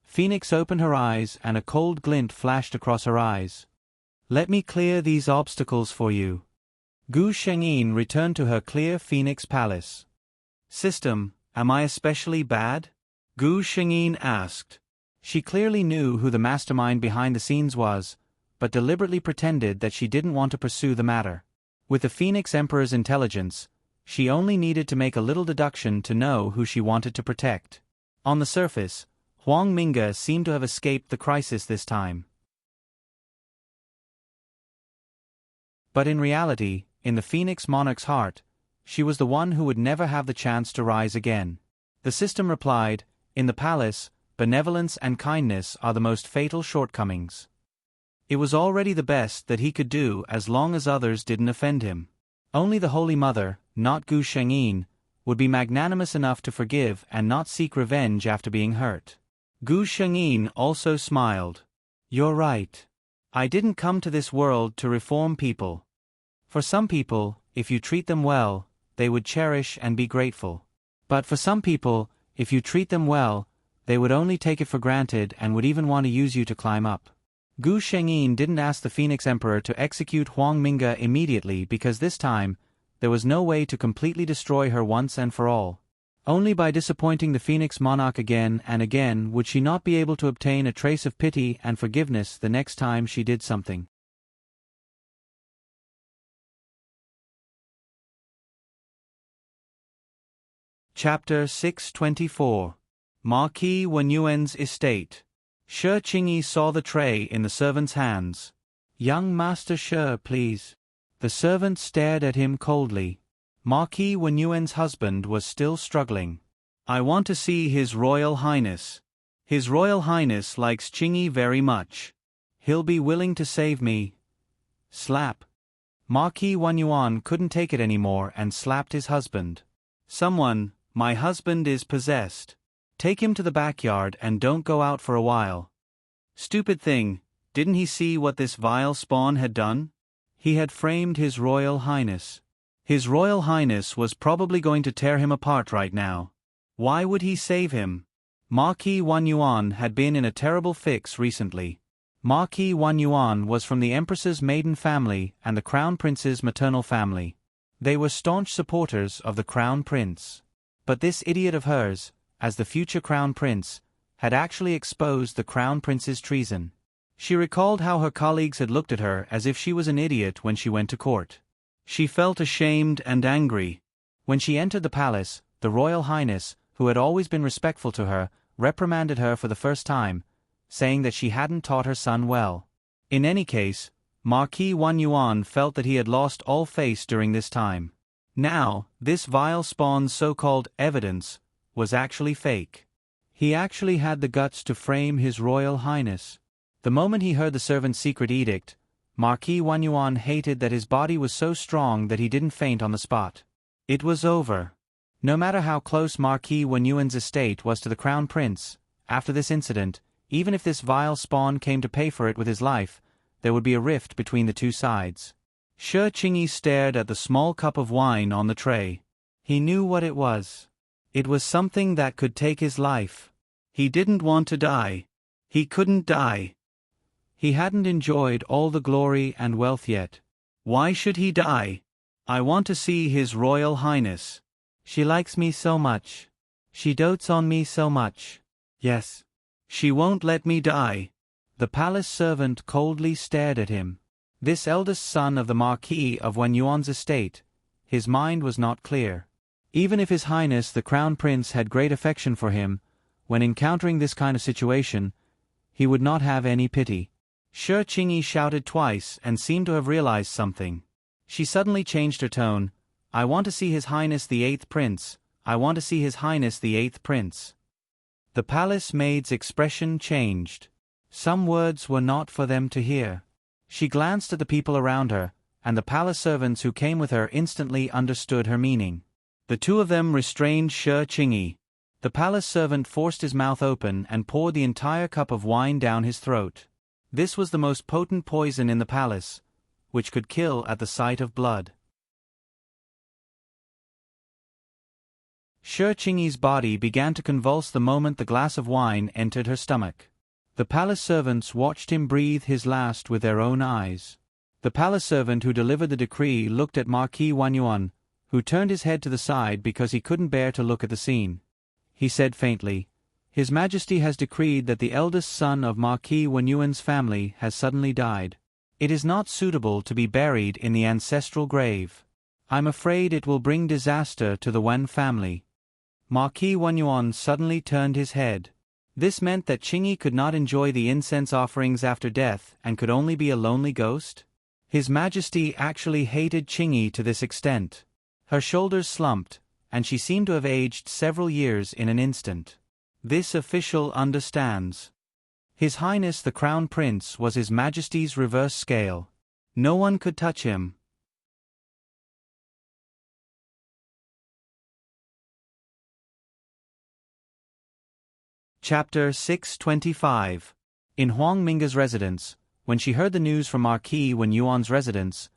Phoenix opened her eyes and a cold glint flashed across her eyes. Let me clear these obstacles for you. Gu Shengyin returned to her Clear Phoenix Palace. System, am I especially bad? Gu Shengyin asked. She clearly knew who the mastermind behind the scenes was, but deliberately pretended that she didn't want to pursue the matter. With the Phoenix Emperor's intelligence, she only needed to make a little deduction to know who she wanted to protect. On the surface, Huang Mingge seemed to have escaped the crisis this time. But in reality, in the Phoenix Monarch's heart, she was the one who would never have the chance to rise again. The system replied, in the palace, benevolence and kindness are the most fatal shortcomings. It was already the best that he could do as long as others didn't offend him. Only the Holy Mother, not Gu Shengyin, would be magnanimous enough to forgive and not seek revenge after being hurt. Gu Shengyin also smiled. You're right. I didn't come to this world to reform people. For some people, if you treat them well, they would cherish and be grateful. But for some people, if you treat them well, they would only take it for granted and would even want to use you to climb up. Gu Shengyin didn't ask the Phoenix Emperor to execute Huang Mingge immediately because this time, there was no way to completely destroy her once and for all. Only by disappointing the Phoenix Monarch again and again would she not be able to obtain a trace of pity and forgiveness the next time she did something. Chapter 624. Marquis Wenyuan's Estate. Shi Qingyi saw the tray in the servant's hands. Young Master Shi, please. The servant stared at him coldly. Marquis Wenyuan's husband was still struggling. I want to see His Royal Highness. His Royal Highness likes Qingyi very much. He'll be willing to save me. Slap. Marquis Wanyuan couldn't take it anymore and slapped his husband. "Someone, my husband is possessed. Take him to the backyard and don't go out for a while." Stupid thing, didn't he see what this vile spawn had done? He had framed His Royal Highness. His Royal Highness was probably going to tear him apart right now. Why would he save him? Marquis Wanyuan had been in a terrible fix recently. Marquis Wanyuan was from the Empress's maiden family and the Crown Prince's maternal family. They were staunch supporters of the Crown Prince. But this idiot of hers, as the future Crown Prince, had actually exposed the Crown Prince's treason. She recalled how her colleagues had looked at her as if she was an idiot when she went to court. She felt ashamed and angry. When she entered the palace, the Royal Highness, who had always been respectful to her, reprimanded her for the first time, saying that she hadn't taught her son well. In any case, Marquis Wanyuan felt that he had lost all face during this time. Now, this vile spawn's so-called evidence was actually fake. He actually had the guts to frame His Royal Highness. The moment he heard the servant's secret edict, Marquis Wanyuan hated that his body was so strong that he didn't faint on the spot. It was over. No matter how close Marquis Wanyuan's estate was to the Crown Prince, after this incident, even if this vile spawn came to pay for it with his life, there would be a rift between the two sides. Shi Qingyi stared at the small cup of wine on the tray. He knew what it was. It was something that could take his life. He didn't want to die. He couldn't die. He hadn't enjoyed all the glory and wealth yet. Why should he die? I want to see His Royal Highness. She likes me so much. She dotes on me so much. Yes. She won't let me die. The palace servant coldly stared at him. This eldest son of the Marquis of Wanyuan's estate, his mind was not clear. Even if His Highness the Crown Prince had great affection for him, when encountering this kind of situation, he would not have any pity. Shi Qingyi shouted twice and seemed to have realized something. She suddenly changed her tone. "I want to see His Highness the 8th Prince. I want to see His Highness the 8th Prince." The palace maid's expression changed. Some words were not for them to hear. She glanced at the people around her, and the palace servants who came with her instantly understood her meaning. The two of them restrained Shi Qingyi. The palace servant forced his mouth open and poured the entire cup of wine down his throat. This was the most potent poison in the palace, which could kill at the sight of blood. Shi Qingyi's body began to convulse the moment the glass of wine entered her stomach. The palace servants watched him breathe his last with their own eyes. The palace servant who delivered the decree looked at Marquis Wanyuan, who turned his head to the side because he couldn't bear to look at the scene. He said faintly, "His Majesty has decreed that the eldest son of Marquis Wanyuan's family has suddenly died. It is not suitable to be buried in the ancestral grave. I'm afraid it will bring disaster to the Wen family." Marquis Wanyuan suddenly turned his head. This meant that Qingyi could not enjoy the incense offerings after death and could only be a lonely ghost? His Majesty actually hated Qingyi to this extent. Her shoulders slumped, and she seemed to have aged several years in an instant. This official understands. His Highness the Crown Prince was His Majesty's reverse scale. No one could touch him. Chapter 625. In Huang Minga's residence, when she heard the news from Marquis Wanyuan's residence,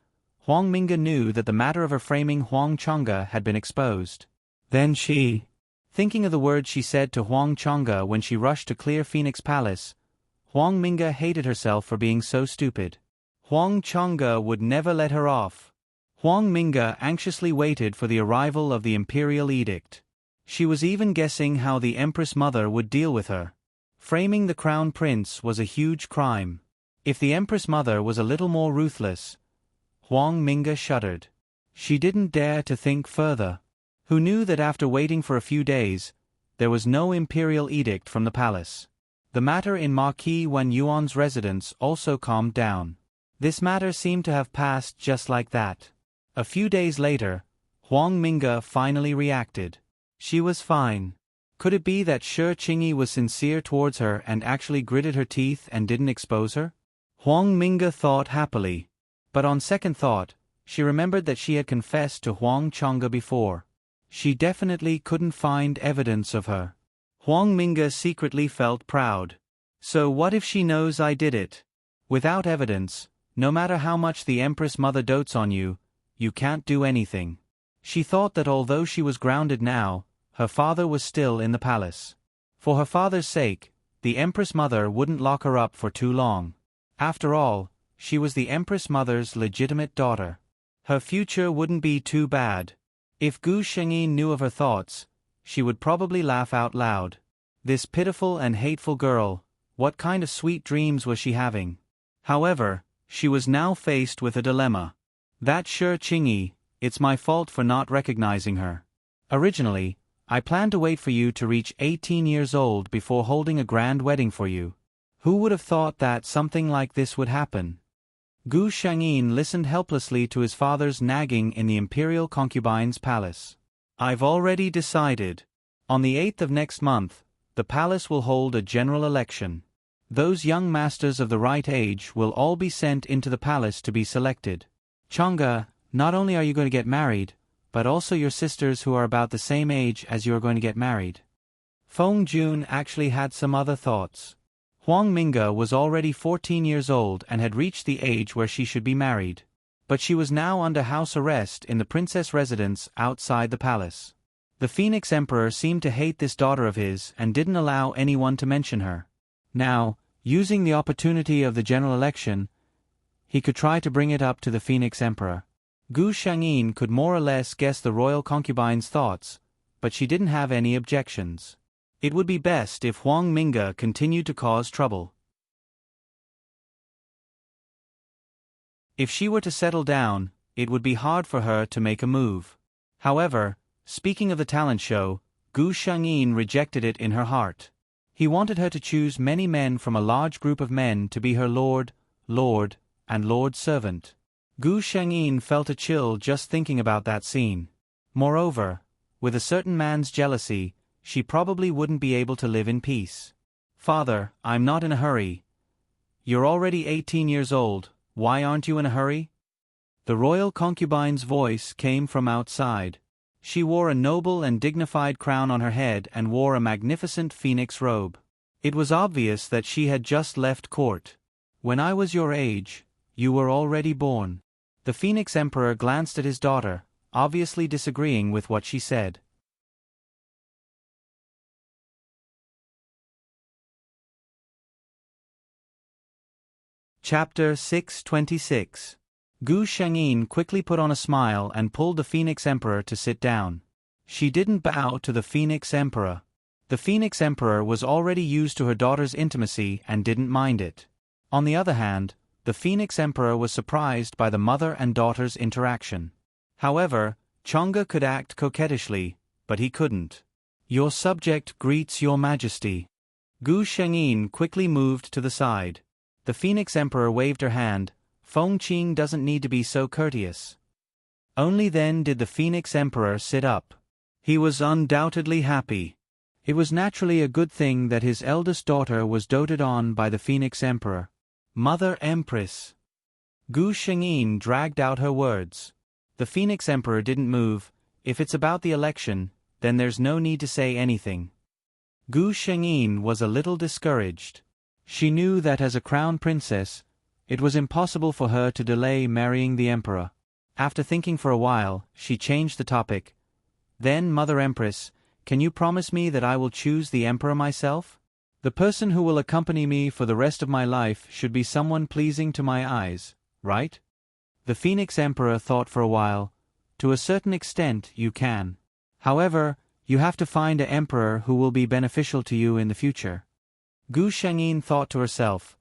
Huang Minga knew that the matter of her framing Huang Changge had been exposed. Then she, thinking of the words she said to Huang Changge when she rushed to clear Phoenix Palace, Huang Minga hated herself for being so stupid. Huang Changge would never let her off. Huang Minga anxiously waited for the arrival of the imperial edict. She was even guessing how the Empress Mother would deal with her. Framing the Crown Prince was a huge crime. If the Empress Mother was a little more ruthless, Huang Minga shuddered. She didn't dare to think further. Who knew that after waiting for a few days, there was no imperial edict from the palace? The matter in Marquis Wanyuan's residence also calmed down. This matter seemed to have passed just like that. A few days later, Huang Minga finally reacted. She was fine. Could it be that Shi Qingyi was sincere towards her and actually gritted her teeth and didn't expose her? Huang Minga thought happily. But on second thought, She remembered that she had confessed to Huang Chang'e before. She definitely couldn't find evidence of her. Huang Mingge secretly felt proud. So what if she knows I did it? Without evidence, no matter how much the Empress Mother dotes on you, you can't do anything. She thought that although she was grounded now, her father was still in the palace. For her father's sake, the Empress Mother wouldn't lock her up for too long. After all, she was the Empress Mother's legitimate daughter. Her future wouldn't be too bad. If Gu Shengyin knew of her thoughts, she would probably laugh out loud. This pitiful and hateful girl, what kind of sweet dreams was she having? However, she was now faced with a dilemma. That Shi Qingyi, it's my fault for not recognizing her. Originally, I planned to wait for you to reach 18 years old before holding a grand wedding for you. Who would have thought that something like this would happen? Gu Shengyin listened helplessly to his father's nagging in the imperial concubine's palace. I've already decided. On the 8th of next month, the palace will hold a general election. Those young masters of the right age will all be sent into the palace to be selected. Chang'e, not only are you going to get married, but also your sisters who are about the same age as you are going to get married. Feng Jun actually had some other thoughts. Huang Mingge was already 14 years old and had reached the age where she should be married. But she was now under house arrest in the princess residence outside the palace. The Phoenix Emperor seemed to hate this daughter of his and didn't allow anyone to mention her. Now, using the opportunity of the general election, he could try to bring it up to the Phoenix Emperor. Gu Shengyin could more or less guess the royal concubine's thoughts, but she didn't have any objections. It would be best if Huang Mingge continued to cause trouble. If she were to settle down, it would be hard for her to make a move. However, speaking of the talent show, Gu Shengyin rejected it in her heart. He wanted her to choose many men from a large group of men to be her lord, and lord servant. Gu Shengyin felt a chill just thinking about that scene. Moreover, with a certain man's jealousy, she probably wouldn't be able to live in peace. Father, I'm not in a hurry. You're already 18 years old, why aren't you in a hurry? The royal concubine's voice came from outside. She wore a noble and dignified crown on her head and wore a magnificent phoenix robe. It was obvious that she had just left court. When I was your age, you were already born. The Phoenix Emperor glanced at his daughter, obviously disagreeing with what she said. Chapter 626. Gu Shengyin quickly put on a smile and pulled the Phoenix Emperor to sit down. She didn't bow to the Phoenix Emperor. The Phoenix Emperor was already used to her daughter's intimacy and didn't mind it. On the other hand, the Phoenix Emperor was surprised by the mother and daughter's interaction. However, Chang'e could act coquettishly, but he couldn't. Your subject greets your majesty. Gu Shengyin quickly moved to the side. The Phoenix Emperor waved her hand. Feng Qing doesn't need to be so courteous. Only then did the Phoenix Emperor sit up. He was undoubtedly happy. It was naturally a good thing that his eldest daughter was doted on by the Phoenix Emperor. Mother Empress. Gu Shengyin dragged out her words. The Phoenix Emperor didn't move. If it's about the election, then there's no need to say anything. Gu Shengyin was a little discouraged. She knew that as a crown princess, it was impossible for her to delay marrying the emperor. After thinking for a while, she changed the topic. Then, Mother Empress, can you promise me that I will choose the emperor myself? The person who will accompany me for the rest of my life should be someone pleasing to my eyes, right? The Phoenix Emperor thought for a while. To a certain extent, you can. However, you have to find an emperor who will be beneficial to you in the future. Gu Shengyin thought to herself,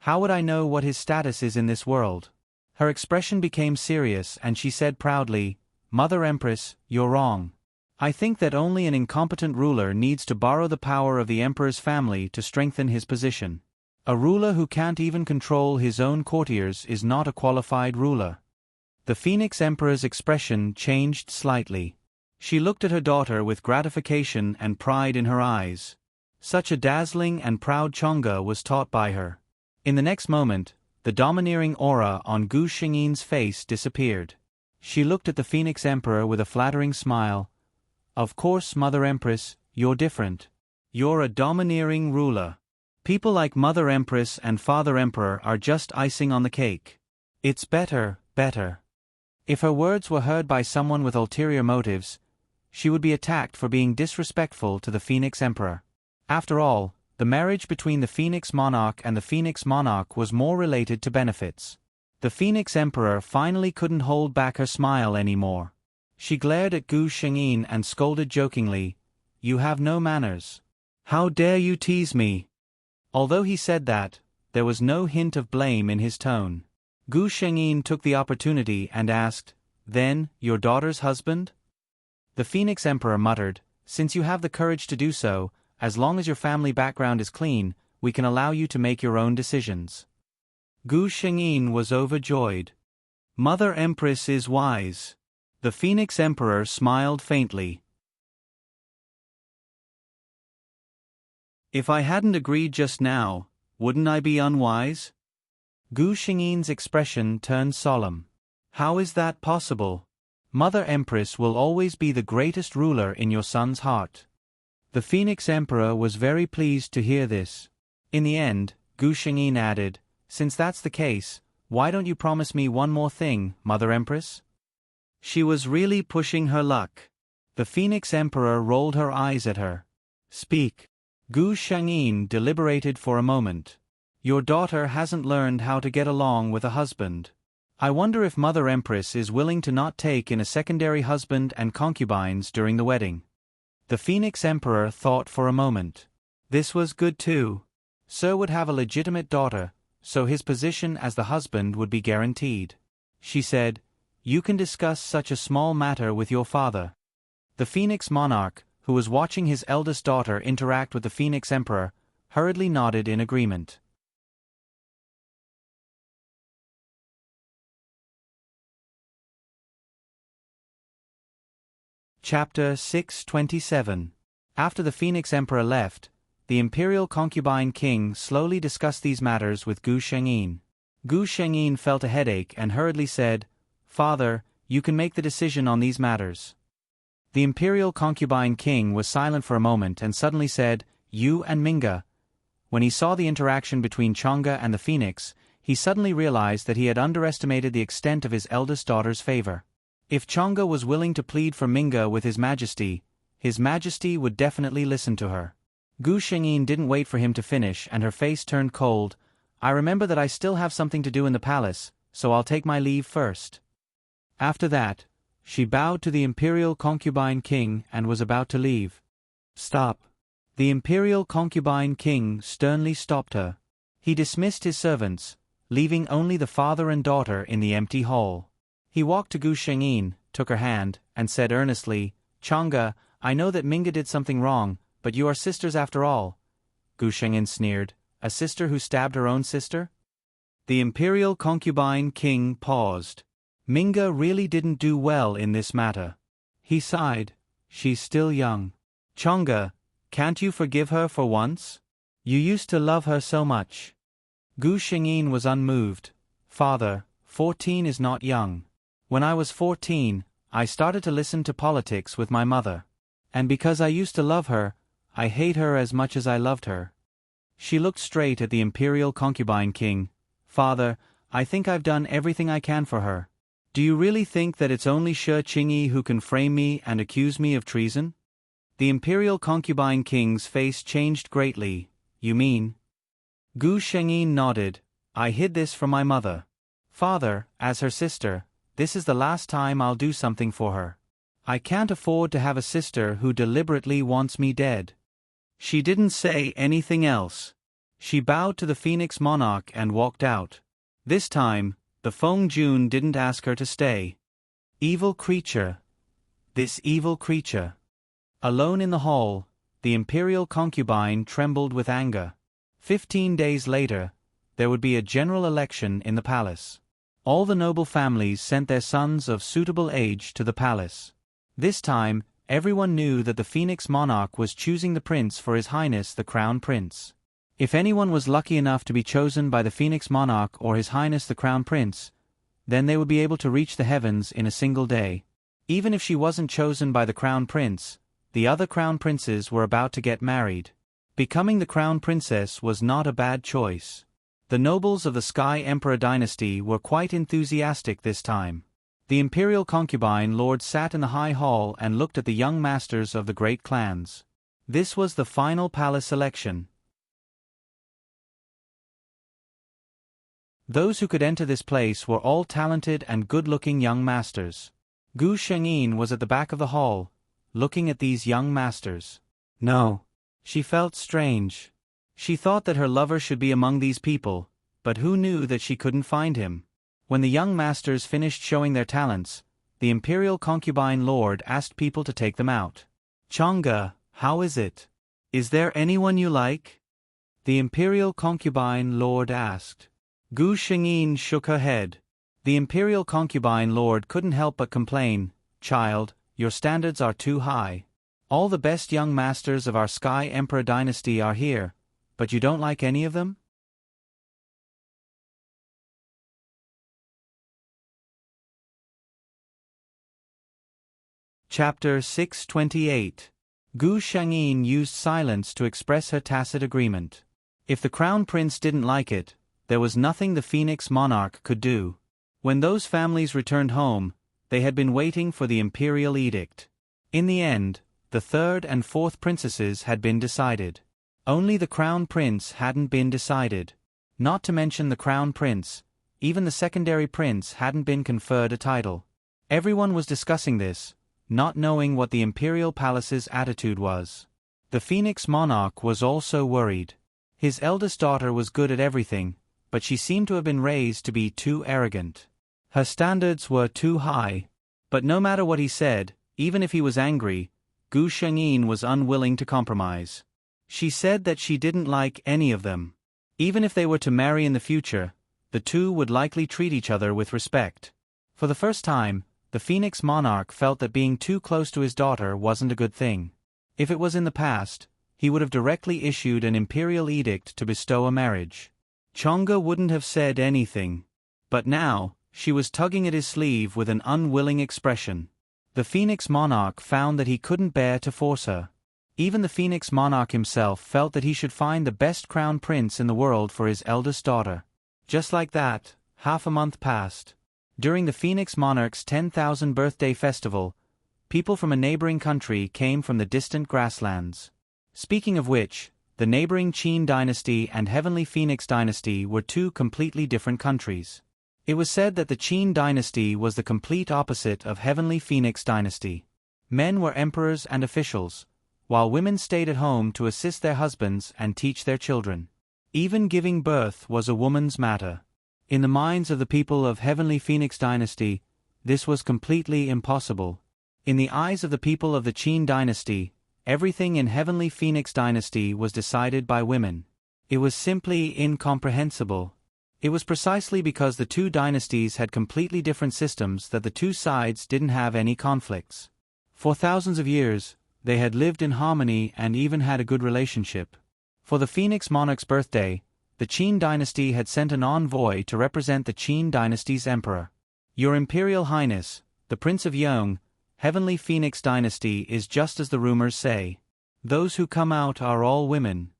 how would I know what his status is in this world? Her expression became serious and she said proudly, Mother Empress, you're wrong. I think that only an incompetent ruler needs to borrow the power of the emperor's family to strengthen his position. A ruler who can't even control his own courtiers is not a qualified ruler. The Phoenix Emperor's expression changed slightly. She looked at her daughter with gratification and pride in her eyes. Such a dazzling and proud Chang'e was taught by her. In the next moment, the domineering aura on Gu Xingyi's face disappeared. She looked at the Phoenix Emperor with a flattering smile. "Of course, Mother Empress, you're different. You're a domineering ruler. People like Mother Empress and Father Emperor are just icing on the cake. It's better." If her words were heard by someone with ulterior motives, she would be attacked for being disrespectful to the Phoenix Emperor. After all, the marriage between the Phoenix Monarch and the Phoenix Monarch was more related to benefits. The Phoenix Emperor finally couldn't hold back her smile anymore. She glared at Gu Xingyi and scolded jokingly, "You have no manners. How dare you tease me?" Although he said that, there was no hint of blame in his tone. Gu Xingyi took the opportunity and asked, "Then, your daughter's husband?" The Phoenix Emperor muttered, "Since you have the courage to do so, as long as your family background is clean, we can allow you to make your own decisions." Gu Xingyi was overjoyed. "Mother Empress is wise." The Phoenix Emperor smiled faintly. "If I hadn't agreed just now, wouldn't I be unwise?" Gu Xingyi's expression turned solemn. "How is that possible? Mother Empress will always be the greatest ruler in your son's heart." The Phoenix Emperor was very pleased to hear this. In the end, Gu Xingyi added, "Since that's the case, why don't you promise me one more thing, Mother Empress?" She was really pushing her luck. The Phoenix Emperor rolled her eyes at her. "Speak." Gu Xingyi deliberated for a moment. "Your daughter hasn't learned how to get along with a husband. I wonder if Mother Empress is willing to not take in a secondary husband and concubines during the wedding." The Phoenix Emperor thought for a moment. This was good too. Sir would have a legitimate daughter, so his position as the husband would be guaranteed. She said, "You can discuss such a small matter with your father." The Phoenix Monarch, who was watching his eldest daughter interact with the Phoenix Emperor, hurriedly nodded in agreement. Chapter 627. After the Phoenix Emperor left, the imperial concubine king slowly discussed these matters with Gu Xingyi. Gu Xingyi felt a headache and hurriedly said, "Father, you can make the decision on these matters." The imperial concubine king was silent for a moment and suddenly said, "You and Minga." When he saw the interaction between Chang'e and the Phoenix, he suddenly realized that he had underestimated the extent of his eldest daughter's favor. If Chang'e was willing to plead for Minga with His Majesty would definitely listen to her. Gu Xingyi didn't wait for him to finish and her face turned cold. "I remember that I still have something to do in the palace, so I'll take my leave first." After that, she bowed to the imperial concubine king and was about to leave. "Stop." The imperial concubine king sternly stopped her. He dismissed his servants, leaving only the father and daughter in the empty hall. He walked to Gu Xingyi, took her hand, and said earnestly, "Chang'e, I know that Minga did something wrong, but you are sisters after all." Gu Xingyi sneered, "A sister who stabbed her own sister?" The imperial concubine king paused. Minga really didn't do well in this matter. He sighed, "She's still young. Chang'e, can't you forgive her for once? You used to love her so much." Gu Xingyi was unmoved. "Father, 14 is not young. When I was 14, I started to listen to politics with my mother. And because I used to love her, I hate her as much as I loved her." She looked straight at the imperial concubine king. "Father, I think I've done everything I can for her. Do you really think that it's only Shi Qingyi who can frame me and accuse me of treason?" The imperial concubine king's face changed greatly. "You mean?" Gu Xingyi nodded. "I hid this from my mother. Father, as her sister, this is the last time I'll do something for her. I can't afford to have a sister who deliberately wants me dead." She didn't say anything else. She bowed to the Phoenix Monarch and walked out. This time, the Feng Jun didn't ask her to stay. Evil creature. This evil creature. Alone in the hall, the imperial concubine trembled with anger. 15 days later, there would be a general election in the palace. All the noble families sent their sons of suitable age to the palace. This time, everyone knew that the Phoenix Monarch was choosing the prince for His Highness the Crown Prince. If anyone was lucky enough to be chosen by the Phoenix Monarch or His Highness the Crown Prince, then they would be able to reach the heavens in a single day. Even if she wasn't chosen by the Crown Prince, the other Crown Princes were about to get married. Becoming the Crown Princess was not a bad choice. The nobles of the Sky Emperor dynasty were quite enthusiastic this time. The imperial concubine lord sat in the high hall and looked at the young masters of the great clans. This was the final palace election. Those who could enter this place were all talented and good-looking young masters. Gu Shengyin was at the back of the hall, looking at these young masters. No. She felt strange. She thought that her lover should be among these people, but who knew that she couldn't find him? When the young masters finished showing their talents, the imperial concubine lord asked people to take them out. Chang'e, how is it? Is there anyone you like? The imperial concubine lord asked. Gu Shengyin shook her head. The imperial concubine lord couldn't help but complain, "Child, your standards are too high. All the best young masters of our Sky Emperor dynasty are here, but you don't like any of them?" Chapter 628. Gu Shengyin used silence to express her tacit agreement. If the crown prince didn't like it, there was nothing the Phoenix Monarch could do. When those families returned home, they had been waiting for the imperial edict. In the end, the third and fourth princesses had been decided. Only the crown prince hadn't been decided. Not to mention the crown prince, even the secondary prince hadn't been conferred a title. Everyone was discussing this, not knowing what the imperial palace's attitude was. The Phoenix Monarch was also worried. His eldest daughter was good at everything, but she seemed to have been raised to be too arrogant. Her standards were too high. But no matter what he said, even if he was angry, Gu Shengyin was unwilling to compromise. She said that she didn't like any of them. Even if they were to marry in the future, the two would likely treat each other with respect. For the first time, the Phoenix Monarch felt that being too close to his daughter wasn't a good thing. If it was in the past, he would have directly issued an imperial edict to bestow a marriage. Chang'e wouldn't have said anything. But now, she was tugging at his sleeve with an unwilling expression. The Phoenix Monarch found that he couldn't bear to force her. Even the Phoenix Monarch himself felt that he should find the best crown prince in the world for his eldest daughter. Just like that, half a month passed. During the Phoenix Monarch's 10,000th birthday festival, people from a neighboring country came from the distant grasslands. Speaking of which, the neighboring Qin dynasty and Heavenly Phoenix dynasty were two completely different countries. It was said that the Qin dynasty was the complete opposite of Heavenly Phoenix dynasty. Men were emperors and officials, while women stayed at home to assist their husbands and teach their children. Even giving birth was a woman's matter. In the minds of the people of Heavenly Phoenix dynasty, this was completely impossible. In the eyes of the people of the Qin dynasty, everything in Heavenly Phoenix dynasty was decided by women. It was simply incomprehensible. It was precisely because the two dynasties had completely different systems that the two sides didn't have any conflicts. For thousands of years, they had lived in harmony and even had a good relationship. For the Phoenix Monarch's birthday, the Qin dynasty had sent an envoy to represent the Qin dynasty's emperor. "Your Imperial Highness, the Prince of Yong, Heavenly Phoenix dynasty is just as the rumors say. Those who come out are all women."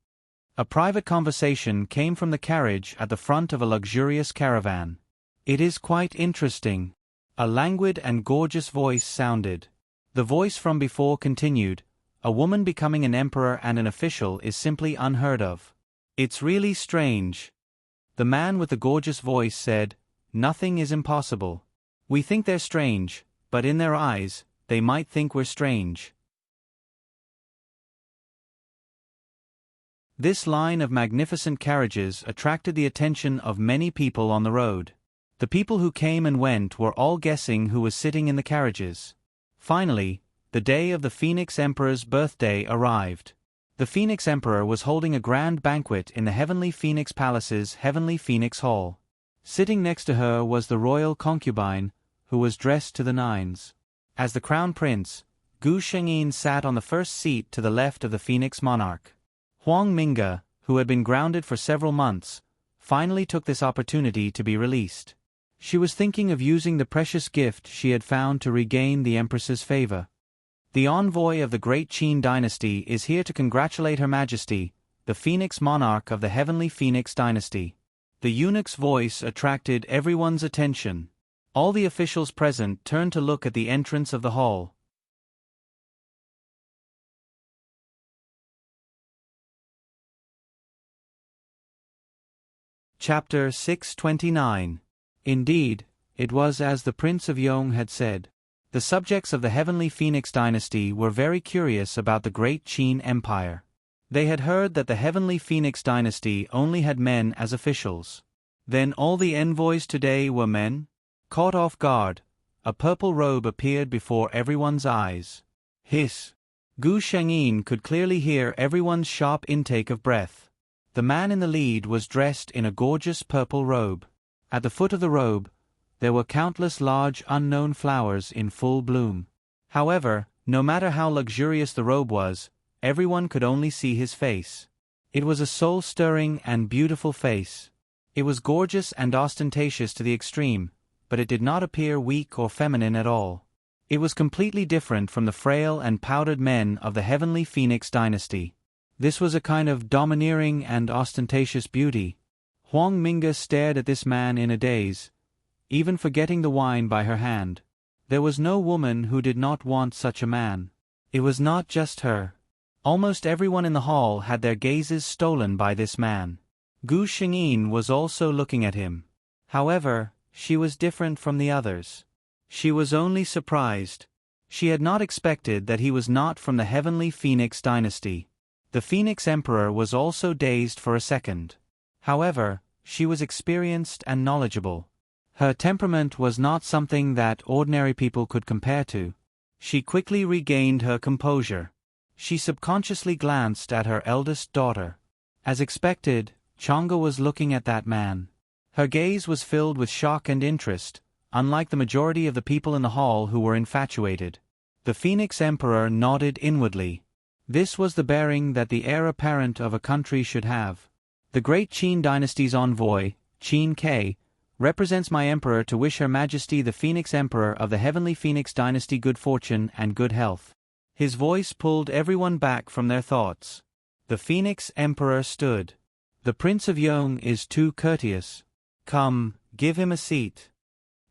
A private conversation came from the carriage at the front of a luxurious caravan. "It is quite interesting." A languid and gorgeous voice sounded. The voice from before continued, "A woman becoming an emperor and an official is simply unheard of. It's really strange." The man with the gorgeous voice said, "Nothing is impossible. We think they're strange, but in their eyes, they might think we're strange." This line of magnificent carriages attracted the attention of many people on the road. The people who came and went were all guessing who was sitting in the carriages. Finally, the day of the Phoenix Emperor's birthday arrived. The Phoenix Emperor was holding a grand banquet in the Heavenly Phoenix Palace's Heavenly Phoenix Hall. Sitting next to her was the royal concubine, who was dressed to the nines. As the crown prince, Gu Shengyin sat on the first seat to the left of the Phoenix Monarch. Huang Minge, who had been grounded for several months, finally took this opportunity to be released. She was thinking of using the precious gift she had found to regain the Empress's favor. The envoy of the great Qin dynasty is here to congratulate Her Majesty, the Phoenix monarch of the heavenly Phoenix dynasty. The eunuch's voice attracted everyone's attention. All the officials present turned to look at the entrance of the hall. Chapter 629. Indeed, it was as the Prince of Yong had said. The subjects of the heavenly Phoenix dynasty were very curious about the great Qin Empire. They had heard that the heavenly Phoenix dynasty only had men as officials. Then all the envoys today were men? Caught off guard, a purple robe appeared before everyone's eyes. Hiss! Gu Shengyin could clearly hear everyone's sharp intake of breath. The man in the lead was dressed in a gorgeous purple robe. At the foot of the robe, there were countless large unknown flowers in full bloom. However, no matter how luxurious the robe was, everyone could only see his face. It was a soul-stirring and beautiful face. It was gorgeous and ostentatious to the extreme, but it did not appear weak or feminine at all. It was completely different from the frail and powdered men of the heavenly Phoenix dynasty. This was a kind of domineering and ostentatious beauty. Huang Minga stared at this man in a daze, even forgetting the wine by her hand. There was no woman who did not want such a man. It was not just her. Almost everyone in the hall had their gazes stolen by this man. Gu Shengyin was also looking at him. However, she was different from the others. She was only surprised. She had not expected that he was not from the heavenly Phoenix dynasty. The Phoenix Emperor was also dazed for a second. However, she was experienced and knowledgeable. Her temperament was not something that ordinary people could compare to. She quickly regained her composure. She subconsciously glanced at her eldest daughter. As expected, Chang'e was looking at that man. Her gaze was filled with shock and interest, unlike the majority of the people in the hall who were infatuated. The Phoenix Emperor nodded inwardly. This was the bearing that the heir apparent of a country should have. The great Qin dynasty's envoy, Qin Ke, represents my emperor to wish Her Majesty the Phoenix Emperor of the heavenly Phoenix dynasty good fortune and good health. His voice pulled everyone back from their thoughts. The Phoenix Emperor stood. The Prince of Yong is too courteous. Come, give him a seat.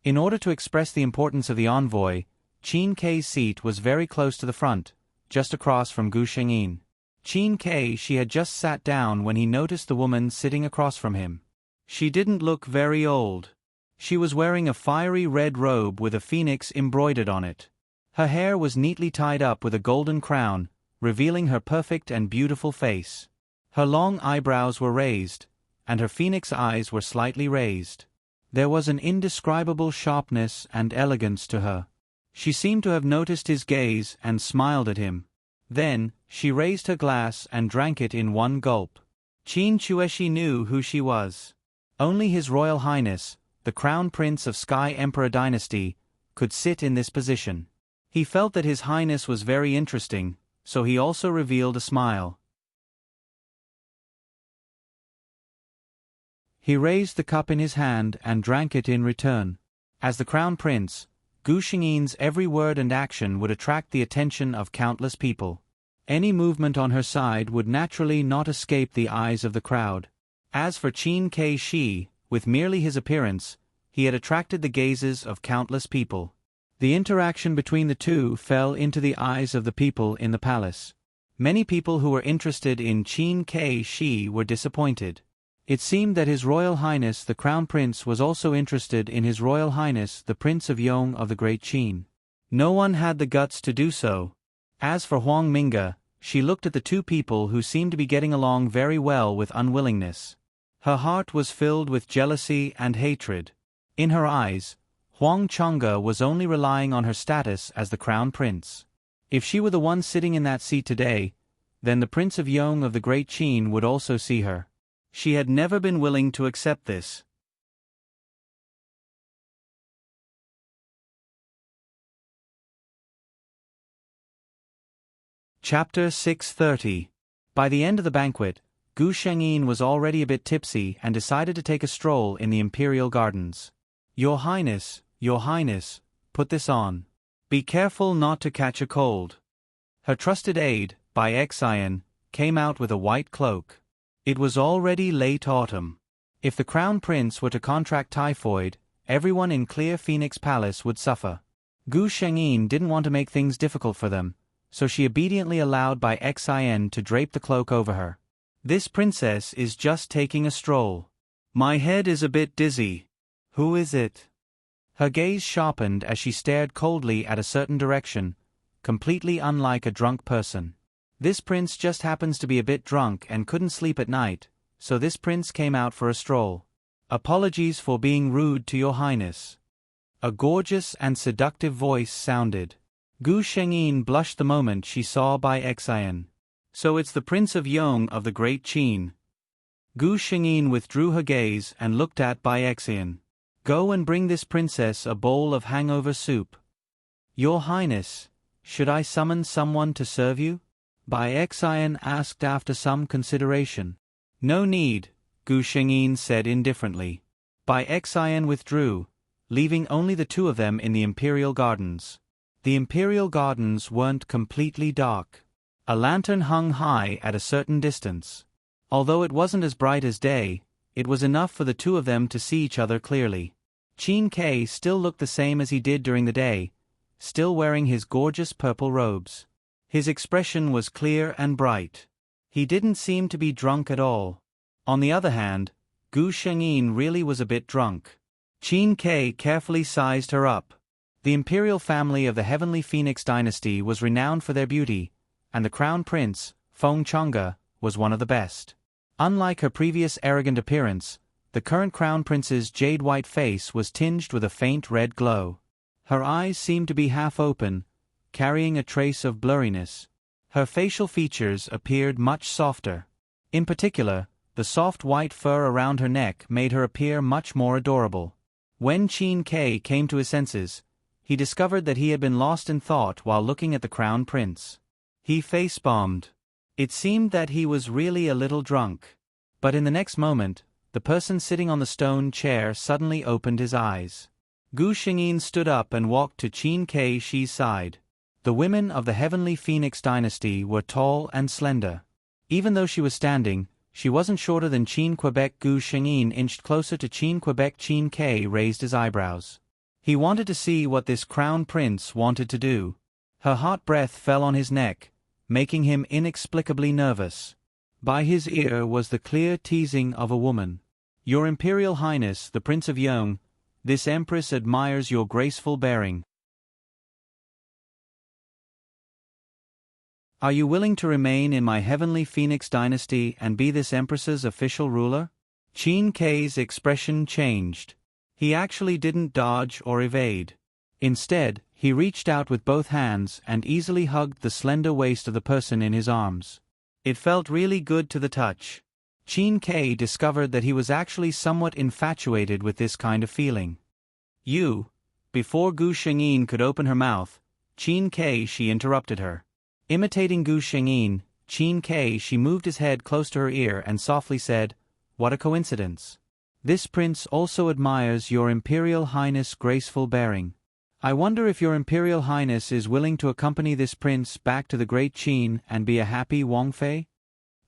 In order to express the importance of the envoy, Qin Ke's seat was very close to the front, just across from Gu Shengyin. Qin Ke she had just sat down when he noticed the woman sitting across from him. She didn't look very old. She was wearing a fiery red robe with a phoenix embroidered on it. Her hair was neatly tied up with a golden crown, revealing her perfect and beautiful face. Her long eyebrows were raised, and her phoenix eyes were slightly raised. There was an indescribable sharpness and elegance to her. She seemed to have noticed his gaze and smiled at him. Then, she raised her glass and drank it in one gulp. Qin Chueshi knew who she was. Only His Royal Highness, the Crown Prince of Sky Emperor Dynasty, could sit in this position. He felt that His Highness was very interesting, so he also revealed a smile. He raised the cup in his hand and drank it in return. As the Crown Prince, Gu Shengyin's every word and action would attract the attention of countless people. Any movement on her side would naturally not escape the eyes of the crowd. As for Qin Ke Shi, with merely his appearance, he had attracted the gazes of countless people. The interaction between the two fell into the eyes of the people in the palace. Many people who were interested in Qin Ke Shi were disappointed. It seemed that His Royal Highness the Crown Prince was also interested in His Royal Highness the Prince of Yong of the Great Qin. No one had the guts to do so. As for Huang Minga, she looked at the two people who seemed to be getting along very well with unwillingness. Her heart was filled with jealousy and hatred. In her eyes, Huang Chang'e was only relying on her status as the Crown Prince. If she were the one sitting in that seat today, then the Prince of Yong of the Great Qin would also see her. She had never been willing to accept this. Chapter 630. By the end of the banquet, Gu Shengyin was already a bit tipsy and decided to take a stroll in the imperial gardens. Your Highness, put this on. Be careful not to catch a cold. Her trusted aide, Bai Xian, came out with a white cloak. It was already late autumn. If the crown prince were to contract typhoid, everyone in Clear Phoenix Palace would suffer. Gu Shengyin didn't want to make things difficult for them, so she obediently allowed Bai Xian to drape the cloak over her. This princess is just taking a stroll. My head is a bit dizzy. Who is it? Her gaze sharpened as she stared coldly at a certain direction, completely unlike a drunk person. This prince just happens to be a bit drunk and couldn't sleep at night, so this prince came out for a stroll. Apologies for being rude to your highness. A gorgeous and seductive voice sounded. Gu Shengyin blushed the moment she saw Bai Xian. So it's the Prince of Yong of the Great Qin. Gu Shengyin withdrew her gaze and looked at Bai Xian. Go and bring this princess a bowl of hangover soup. Your Highness, should I summon someone to serve you? Bai Xian asked after some consideration. No need, Gu Shengyin said indifferently. Bai Xian withdrew, leaving only the two of them in the imperial gardens. The imperial gardens weren't completely dark. A lantern hung high at a certain distance. Although it wasn't as bright as day, it was enough for the two of them to see each other clearly. Qin Kai still looked the same as he did during the day, still wearing his gorgeous purple robes. His expression was clear and bright. He didn't seem to be drunk at all. On the other hand, Gu Shengyin really was a bit drunk. Qin Kai carefully sized her up. The imperial family of the Heavenly Phoenix dynasty was renowned for their beauty, and the crown prince, Feng Chang'e, was one of the best. Unlike her previous arrogant appearance, the current crown prince's jade-white face was tinged with a faint red glow. Her eyes seemed to be half open, carrying a trace of blurriness. Her facial features appeared much softer. In particular, the soft white fur around her neck made her appear much more adorable. When Qin Kai came to his senses, he discovered that he had been lost in thought while looking at the crown prince. He face-bombed. It seemed that he was really a little drunk. But in the next moment, the person sitting on the stone chair suddenly opened his eyes. Gu Shengyin stood up and walked to Qin Kai's side. The women of the Heavenly Phoenix dynasty were tall and slender. Even though she was standing, she wasn't shorter than Qin Quebec. Gu Shengyin inched closer to Qin Quebec. Qin Kai raised his eyebrows. He wanted to see what this crown prince wanted to do. Her hot breath fell on his neck, making him inexplicably nervous. By his ear was the clear teasing of a woman. Your Imperial Highness, the Prince of Yong, this Empress admires your graceful bearing. Are you willing to remain in my Heavenly Phoenix dynasty and be this Empress's official ruler? Qin Kai's expression changed. He actually didn't dodge or evade. Instead, he reached out with both hands and easily hugged the slender waist of the person in his arms. It felt really good to the touch. Qin Kai discovered that he was actually somewhat infatuated with this kind of feeling. Before Gu Shengyin could open her mouth, Qin Kai she interrupted her. Imitating Gu Shengyin, Qin Kai she moved his head close to her ear and softly said, "What a coincidence. This prince also admires your Imperial Highness' graceful bearing. I wonder if your Imperial Highness is willing to accompany this prince back to the Great Qin and be a happy Wangfei?"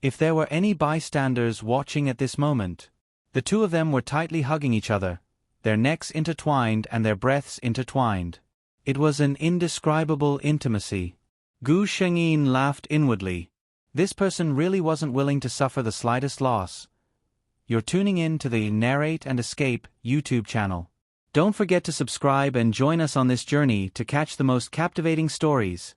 If there were any bystanders watching at this moment, the two of them were tightly hugging each other, their necks intertwined and their breaths intertwined. It was an indescribable intimacy. Gu Shengyin laughed inwardly. This person really wasn't willing to suffer the slightest loss. You're tuning in to the Narrate and Escape YouTube channel. Don't forget to subscribe and join us on this journey to catch the most captivating stories.